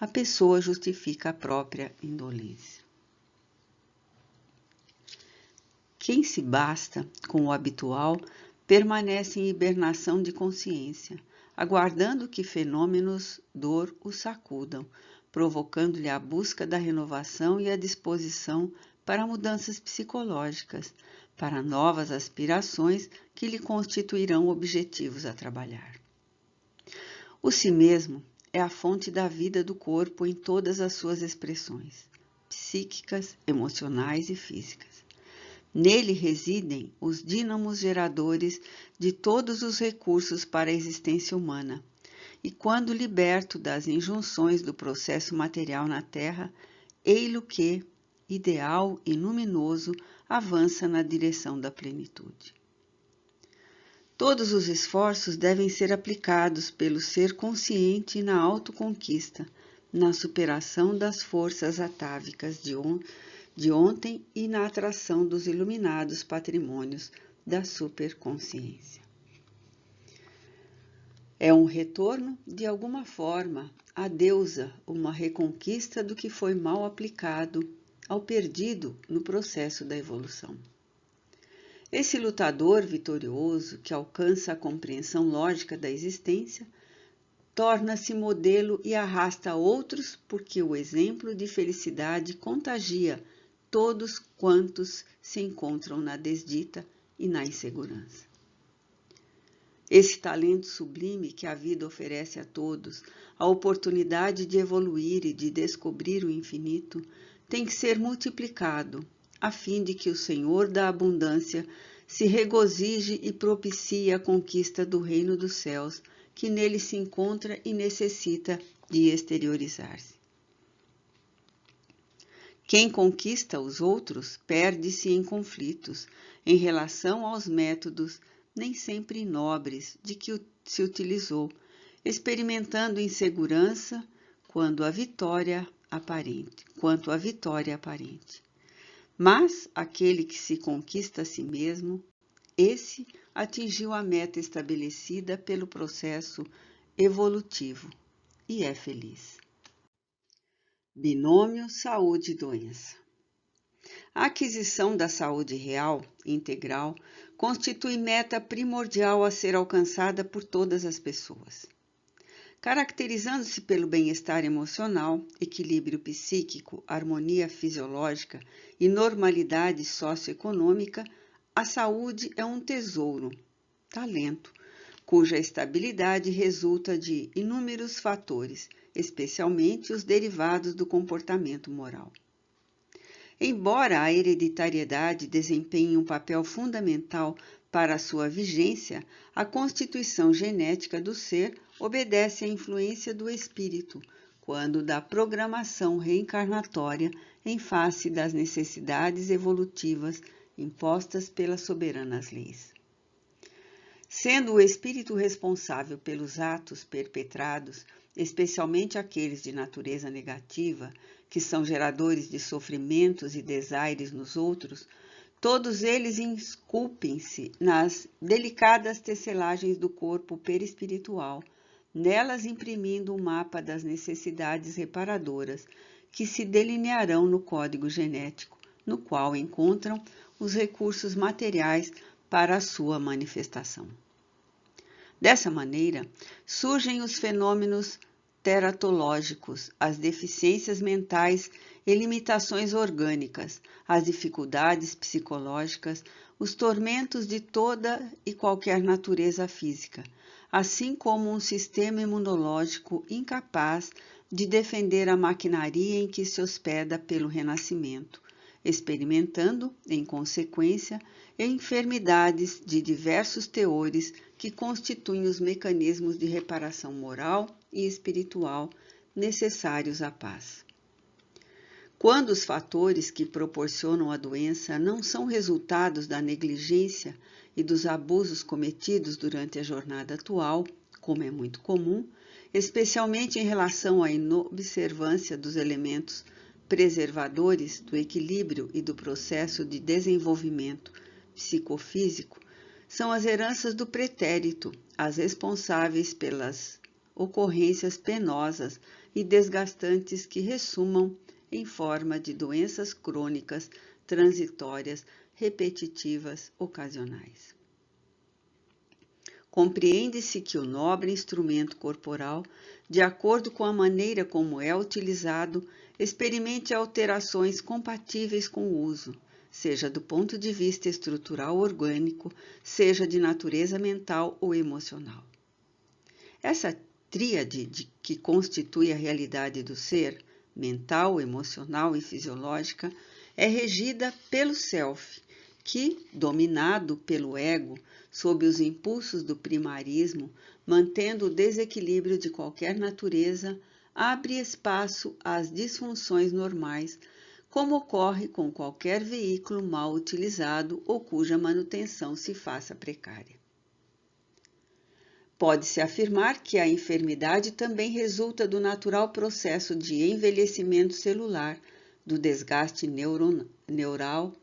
S1: a pessoa justifica a própria indolência. Quem se basta com o habitual permanece em hibernação de consciência, aguardando que fenômenos dor o sacudam, provocando-lhe a busca da renovação e a disposição para mudanças psicológicas, para novas aspirações que lhe constituirão objetivos a trabalhar. O si mesmo é a fonte da vida do corpo em todas as suas expressões, psíquicas, emocionais e físicas. Nele residem os dínamos geradores de todos os recursos para a existência humana, e quando liberto das injunções do processo material na Terra, ei-lo que, ideal e luminoso, avança na direção da plenitude. Todos os esforços devem ser aplicados pelo ser consciente na autoconquista, na superação das forças atávicas de ontem e na atração dos iluminados patrimônios da superconsciência. É um retorno, de alguma forma, à deusa, uma reconquista do que foi mal aplicado ao perdido no processo da evolução. Esse lutador vitorioso, que alcança a compreensão lógica da existência, torna-se modelo e arrasta outros porque o exemplo de felicidade contagia todos quantos se encontram na desdita e na insegurança. Esse talento sublime que a vida oferece a todos, a oportunidade de evoluir e de descobrir o infinito, tem que ser multiplicado, a fim de que o Senhor da abundância se regozije e propicie a conquista do reino dos céus, que nele se encontra e necessita de exteriorizar-se. Quem conquista os outros perde-se em conflitos em relação aos métodos nem sempre nobres de que se utilizou, experimentando insegurança quanto à vitória aparente. Mas aquele que se conquista a si mesmo, esse atingiu a meta estabelecida pelo processo evolutivo e é feliz. Binômio saúde e doença. A aquisição da saúde real, integral, constitui meta primordial a ser alcançada por todas as pessoas. Caracterizando-se pelo bem-estar emocional, equilíbrio psíquico, harmonia fisiológica e normalidade socioeconômica, a saúde é um tesouro, talento, cuja estabilidade resulta de inúmeros fatores, especialmente os derivados do comportamento moral. Embora a hereditariedade desempenhe um papel fundamental para a sua vigência, a constituição genética do ser obedece à influência do espírito, quando da programação reencarnatória em face das necessidades evolutivas impostas pelas soberanas leis. Sendo o espírito responsável pelos atos perpetrados, especialmente aqueles de natureza negativa, que são geradores de sofrimentos e desaires nos outros, todos eles esculpem-se nas delicadas tecelagens do corpo perispiritual, nelas imprimindo o mapa das necessidades reparadoras que se delinearão no código genético, no qual encontram os recursos materiais para a sua manifestação. Dessa maneira, surgem os fenômenos teratológicos, as deficiências mentais e limitações orgânicas, as dificuldades psicológicas, os tormentos de toda e qualquer natureza física, assim como um sistema imunológico incapaz de defender a maquinaria em que se hospeda pelo renascimento, experimentando, em consequência, enfermidades de diversos teores que constituem os mecanismos de reparação moral e espiritual necessários à paz. Quando os fatores que proporcionam a doença não são resultados da negligência e dos abusos cometidos durante a jornada atual, como é muito comum, especialmente em relação à inobservância dos elementos preservadores do equilíbrio e do processo de desenvolvimento psicofísico, são as heranças do pretérito as responsáveis pelas ocorrências penosas e desgastantes que ressumam em forma de doenças crônicas, transitórias, repetitivas, ocasionais. Compreende-se que o nobre instrumento corporal, de acordo com a maneira como é utilizado, experimente alterações compatíveis com o uso, seja do ponto de vista estrutural orgânico, seja de natureza mental ou emocional. Essa tríade que constitui a realidade do ser, mental, emocional e fisiológica, é regida pelo self, que, dominado pelo ego, sob os impulsos do primarismo, mantendo o desequilíbrio de qualquer natureza, abre espaço às disfunções normais, como ocorre com qualquer veículo mal utilizado ou cuja manutenção se faça precária. Pode-se afirmar que a enfermidade também resulta do natural processo de envelhecimento celular, do desgaste neural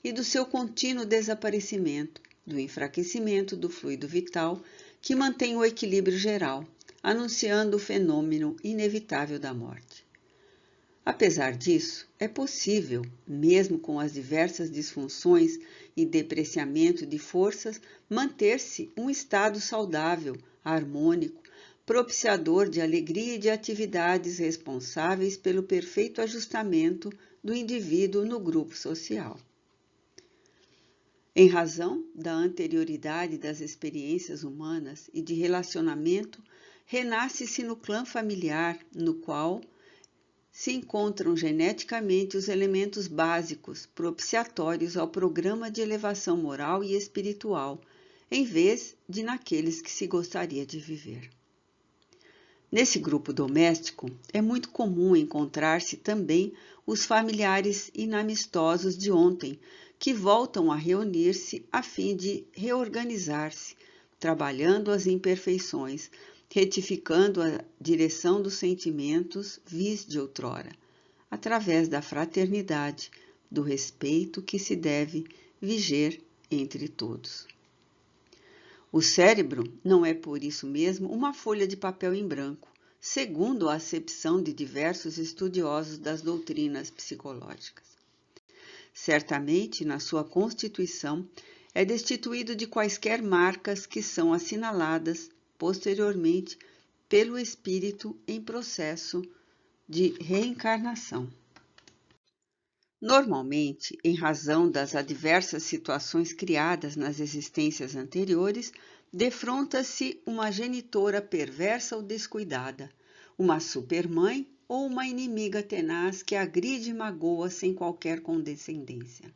S1: e do seu contínuo desaparecimento, do enfraquecimento do fluido vital que mantém o equilíbrio geral, anunciando o fenômeno inevitável da morte. Apesar disso, é possível, mesmo com as diversas disfunções e depreciamento de forças, manter-se um estado saudável, harmônico, propiciador de alegria e de atividades responsáveis pelo perfeito ajustamento do indivíduo no grupo social. Em razão da anterioridade das experiências humanas e de relacionamento, renasce-se no clã familiar, no qual se encontram geneticamente os elementos básicos propiciatórios ao programa de elevação moral e espiritual, em vez de naqueles que se gostaria de viver. Nesse grupo doméstico, é muito comum encontrar-se também os familiares inamistosos de ontem, que voltam a reunir-se a fim de reorganizar-se, trabalhando as imperfeições, retificando a direção dos sentimentos vis de outrora, através da fraternidade, do respeito que se deve viger entre todos. O cérebro não é por isso mesmo uma folha de papel em branco, segundo a acepção de diversos estudiosos das doutrinas psicológicas. Certamente, na sua constituição, é destituído de quaisquer marcas que são assinaladas posteriormente pelo espírito em processo de reencarnação. Normalmente, em razão das adversas situações criadas nas existências anteriores, defronta-se uma genitora perversa ou descuidada, uma supermãe ou uma inimiga tenaz que agride e magoa sem qualquer condescendência.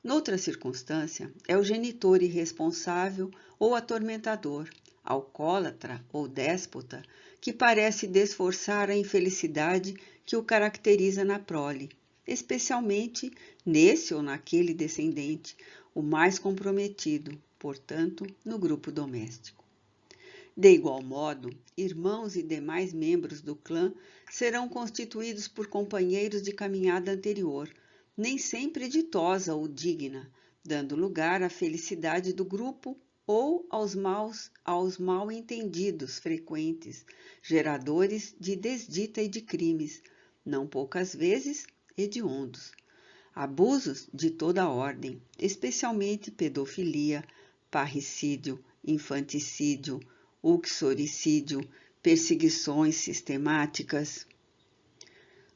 S1: Noutra circunstância, é o genitor irresponsável ou atormentador, alcoólatra ou déspota, que parece desforçar a infelicidade que o caracteriza na prole, especialmente nesse ou naquele descendente, o mais comprometido, portanto, no grupo doméstico. De igual modo, irmãos e demais membros do clã serão constituídos por companheiros de caminhada anterior, nem sempre ditosa ou digna, dando lugar à felicidade do grupo ou aos mal-entendidos frequentes, geradores de desdita e de crimes, não poucas vezes hediondos. Abusos de toda a ordem, especialmente pedofilia, parricídio, infanticídio, uxoricídio, perseguições sistemáticas.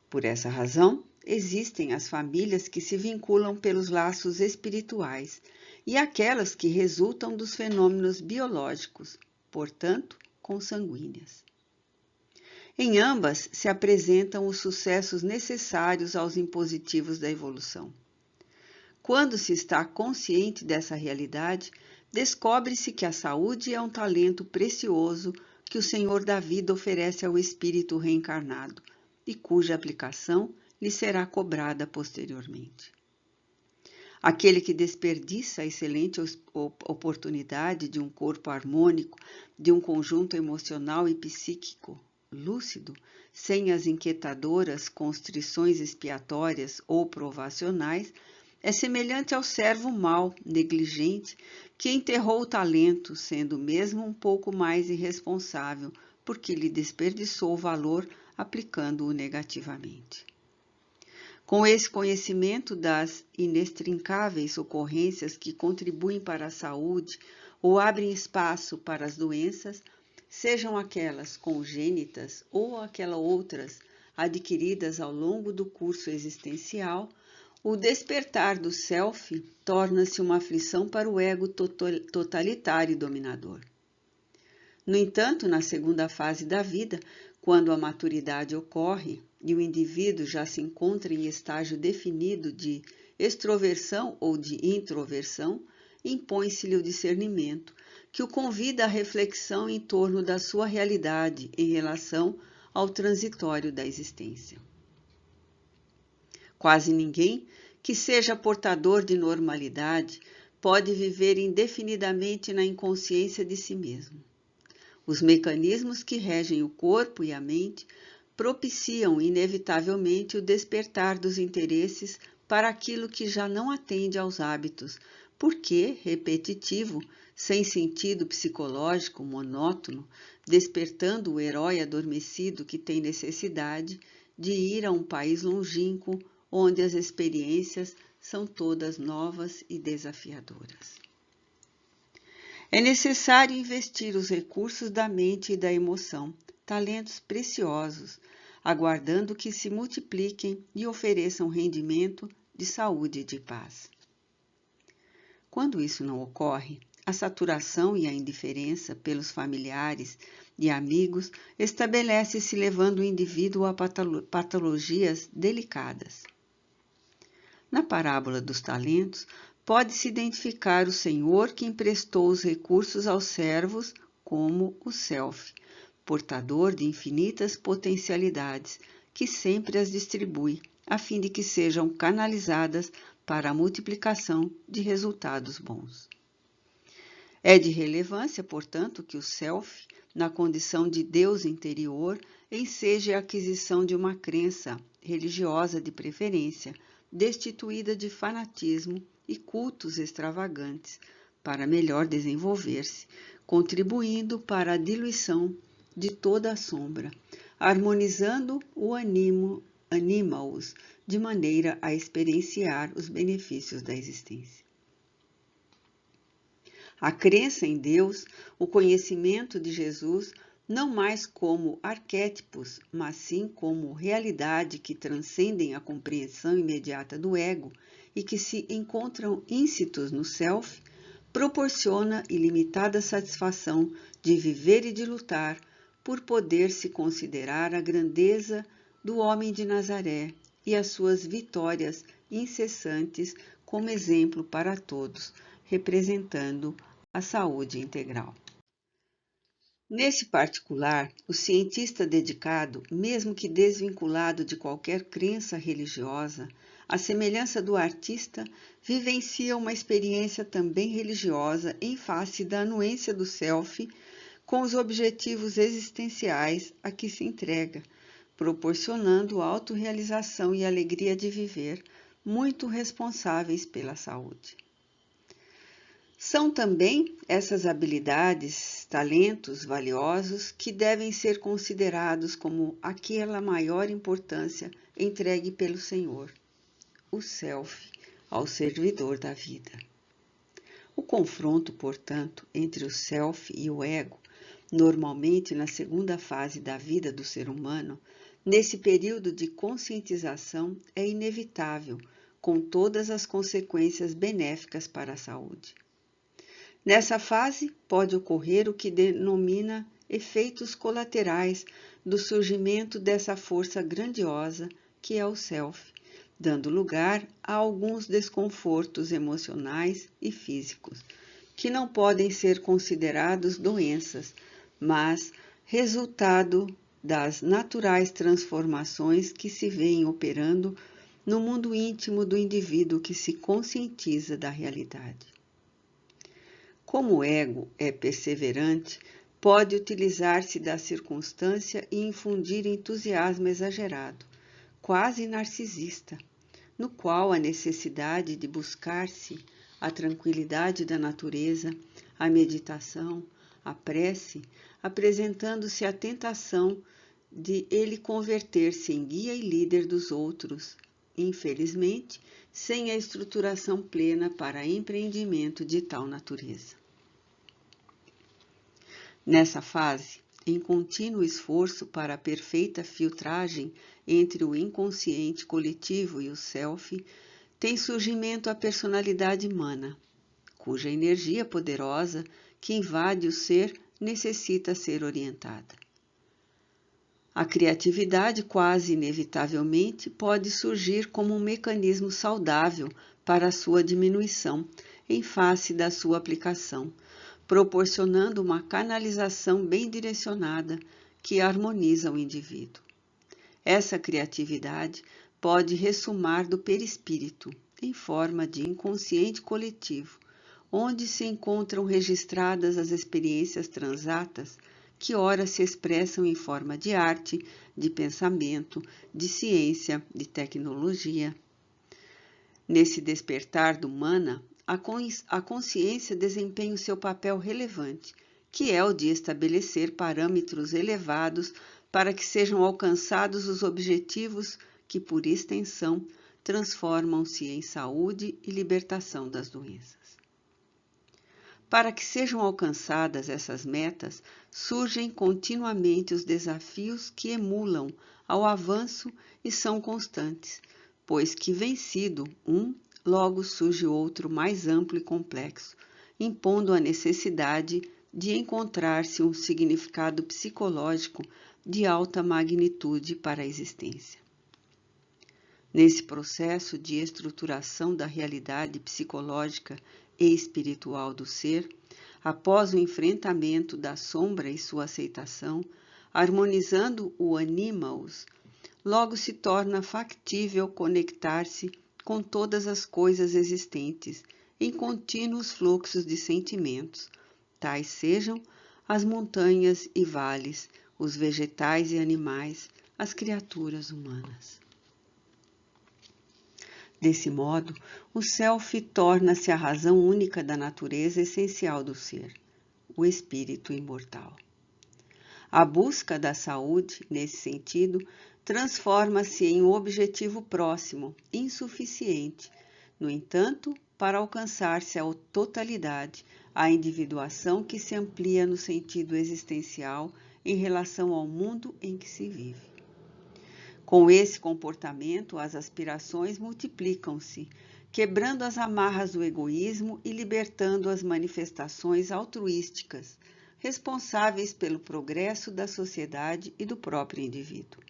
S1: Por essa razão, existem as famílias que se vinculam pelos laços espirituais e aquelas que resultam dos fenômenos biológicos, portanto, consanguíneas. Em ambas se apresentam os sucessos necessários aos impositivos da evolução. Quando se está consciente dessa realidade, descobre-se que a saúde é um talento precioso que o Senhor da vida oferece ao espírito reencarnado e cuja aplicação lhe será cobrada posteriormente. Aquele que desperdiça a excelente oportunidade de um corpo harmônico, de um conjunto emocional e psíquico lúcido, sem as inquietadoras constrições expiatórias ou provacionais, é semelhante ao servo mau, negligente, que enterrou o talento, sendo mesmo um pouco mais irresponsável, porque lhe desperdiçou o valor aplicando-o negativamente. Com esse conhecimento das inextrincáveis ocorrências que contribuem para a saúde ou abrem espaço para as doenças, sejam aquelas congênitas ou aquelas outras adquiridas ao longo do curso existencial, o despertar do self torna-se uma aflição para o ego totalitário e dominador. No entanto, na segunda fase da vida, quando a maturidade ocorre e o indivíduo já se encontra em estágio definido de extroversão ou de introversão, impõe-se-lhe o discernimento, que o convida à reflexão em torno da sua realidade em relação ao transitório da existência. Quase ninguém que seja portador de normalidade pode viver indefinidamente na inconsciência de si mesmo. Os mecanismos que regem o corpo e a mente propiciam inevitavelmente o despertar dos interesses para aquilo que já não atende aos hábitos, porque, repetitivo, sem sentido psicológico, monótono, despertando o herói adormecido que tem necessidade de ir a um país longínquo, onde as experiências são todas novas e desafiadoras. É necessário investir os recursos da mente e da emoção, talentos preciosos, aguardando que se multipliquem e ofereçam rendimento de saúde e de paz. Quando isso não ocorre, a saturação e a indiferença pelos familiares e amigos estabelece-se levando o indivíduo a patologias delicadas. Na parábola dos talentos, pode-se identificar o Senhor que emprestou os recursos aos servos como o self, portador de infinitas potencialidades, que sempre as distribui, a fim de que sejam canalizadas para a multiplicação de resultados bons. É de relevância, portanto, que o self, na condição de Deus interior, enseje a aquisição de uma crença religiosa de preferência, destituída de fanatismo e cultos extravagantes, para melhor desenvolver-se, contribuindo para a diluição de toda a sombra, harmonizando o anima-os de maneira a experienciar os benefícios da existência. A crença em Deus, o conhecimento de Jesus, não mais como arquétipos, mas sim como realidade que transcendem a compreensão imediata do ego e que se encontram íncitos no self, proporciona ilimitada satisfação de viver e de lutar por poder se considerar a grandeza do homem de Nazaré e as suas vitórias incessantes como exemplo para todos, representando a saúde integral. Nesse particular, o cientista dedicado, mesmo que desvinculado de qualquer crença religiosa, à semelhança do artista, vivencia uma experiência também religiosa em face da anuência do self com os objetivos existenciais a que se entrega, proporcionando autorrealização e alegria de viver, muito responsáveis pela saúde. São também essas habilidades, talentos valiosos que devem ser considerados como aquela maior importância entregue pelo Senhor, o self, ao servidor da vida. O confronto, portanto, entre o self e o ego, normalmente na segunda fase da vida do ser humano, nesse período de conscientização, é inevitável, com todas as consequências benéficas para a saúde. Nessa fase, pode ocorrer o que denomina efeitos colaterais do surgimento dessa força grandiosa que é o Self, dando lugar a alguns desconfortos emocionais e físicos, que não podem ser considerados doenças, mas resultado das naturais transformações que se vêm operando no mundo íntimo do indivíduo que se conscientiza da realidade. Como o ego é perseverante, pode utilizar-se da circunstância e infundir entusiasmo exagerado, quase narcisista, no qual a necessidade de buscar-se a tranquilidade da natureza, a meditação, a prece, apresentando-se a tentação de ele converter-se em guia e líder dos outros, infelizmente, sem a estruturação plena para empreendimento de tal natureza. Nessa fase, em contínuo esforço para a perfeita filtragem entre o inconsciente coletivo e o self, tem surgimento a personalidade humana, cuja energia poderosa que invade o ser necessita ser orientada. A criatividade quase inevitavelmente pode surgir como um mecanismo saudável para a sua diminuição em face da sua aplicação, proporcionando uma canalização bem direcionada que harmoniza o indivíduo. Essa criatividade pode ressumar do perispírito, em forma de inconsciente coletivo, onde se encontram registradas as experiências transatas que ora se expressam em forma de arte, de pensamento, de ciência, de tecnologia. Nesse despertar do mana, a consciência desempenha o seu papel relevante, que é o de estabelecer parâmetros elevados para que sejam alcançados os objetivos que, por extensão, transformam-se em saúde e libertação das doenças. Para que sejam alcançadas essas metas, surgem continuamente os desafios que emulam ao avanço e são constantes, pois que vencido um, logo surge outro mais amplo e complexo, impondo a necessidade de encontrar-se um significado psicológico de alta magnitude para a existência. Nesse processo de estruturação da realidade psicológica e espiritual do ser, após o enfrentamento da sombra e sua aceitação, harmonizando o anima-os, logo se torna factível conectar-se com todas as coisas existentes em contínuos fluxos de sentimentos, tais sejam as montanhas e vales, os vegetais e animais, as criaturas humanas. Desse modo, o Self torna-se a razão única da natureza essencial do ser, o espírito imortal. A busca da saúde, nesse sentido, transforma-se em um objetivo próximo, insuficiente. No entanto, para alcançar-se a totalidade, a individuação que se amplia no sentido existencial em relação ao mundo em que se vive. Com esse comportamento, as aspirações multiplicam-se, quebrando as amarras do egoísmo e libertando as manifestações altruísticas, responsáveis pelo progresso da sociedade e do próprio indivíduo.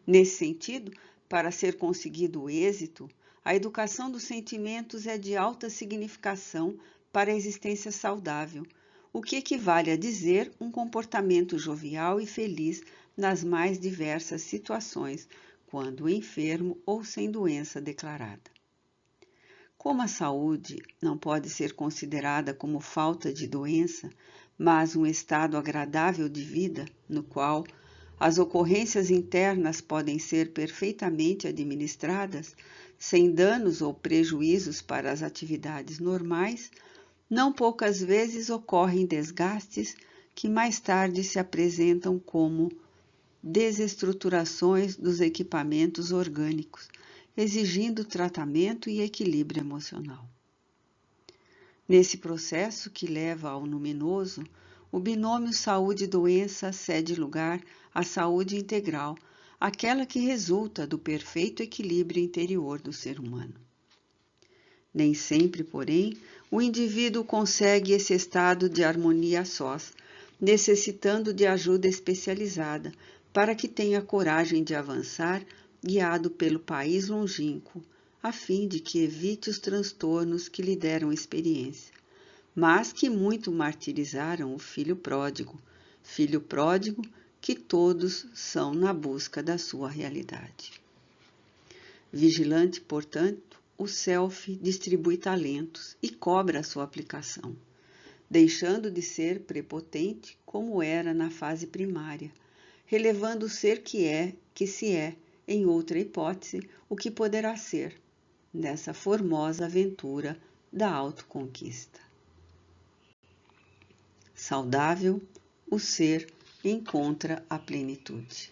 S1: Nesse sentido, para ser conseguido o êxito, a educação dos sentimentos é de alta significação para a existência saudável, o que equivale a dizer um comportamento jovial e feliz nas mais diversas situações, quando enfermo ou sem doença declarada. Como a saúde não pode ser considerada como falta de doença, mas um estado agradável de vida, no qual as ocorrências internas podem ser perfeitamente administradas, sem danos ou prejuízos para as atividades normais, não poucas vezes ocorrem desgastes que mais tarde se apresentam como desestruturações dos equipamentos orgânicos, exigindo tratamento e equilíbrio emocional. Nesse processo que leva ao luminoso, o binômio saúde-doença cede lugar à saúde integral, aquela que resulta do perfeito equilíbrio interior do ser humano. Nem sempre, porém, o indivíduo consegue esse estado de harmonia a sós, necessitando de ajuda especializada, para que tenha coragem de avançar, guiado pelo país longínquo, a fim de que evite os transtornos que lhe deram experiência, mas que muito martirizaram o filho pródigo que todos são na busca da sua realidade. Vigilante, portanto, o self distribui talentos e cobra a sua aplicação, deixando de ser prepotente como era na fase primária, relevando o ser que se é, em outra hipótese, o que poderá ser, nessa formosa aventura da autoconquista. Saudável, o ser encontra a plenitude.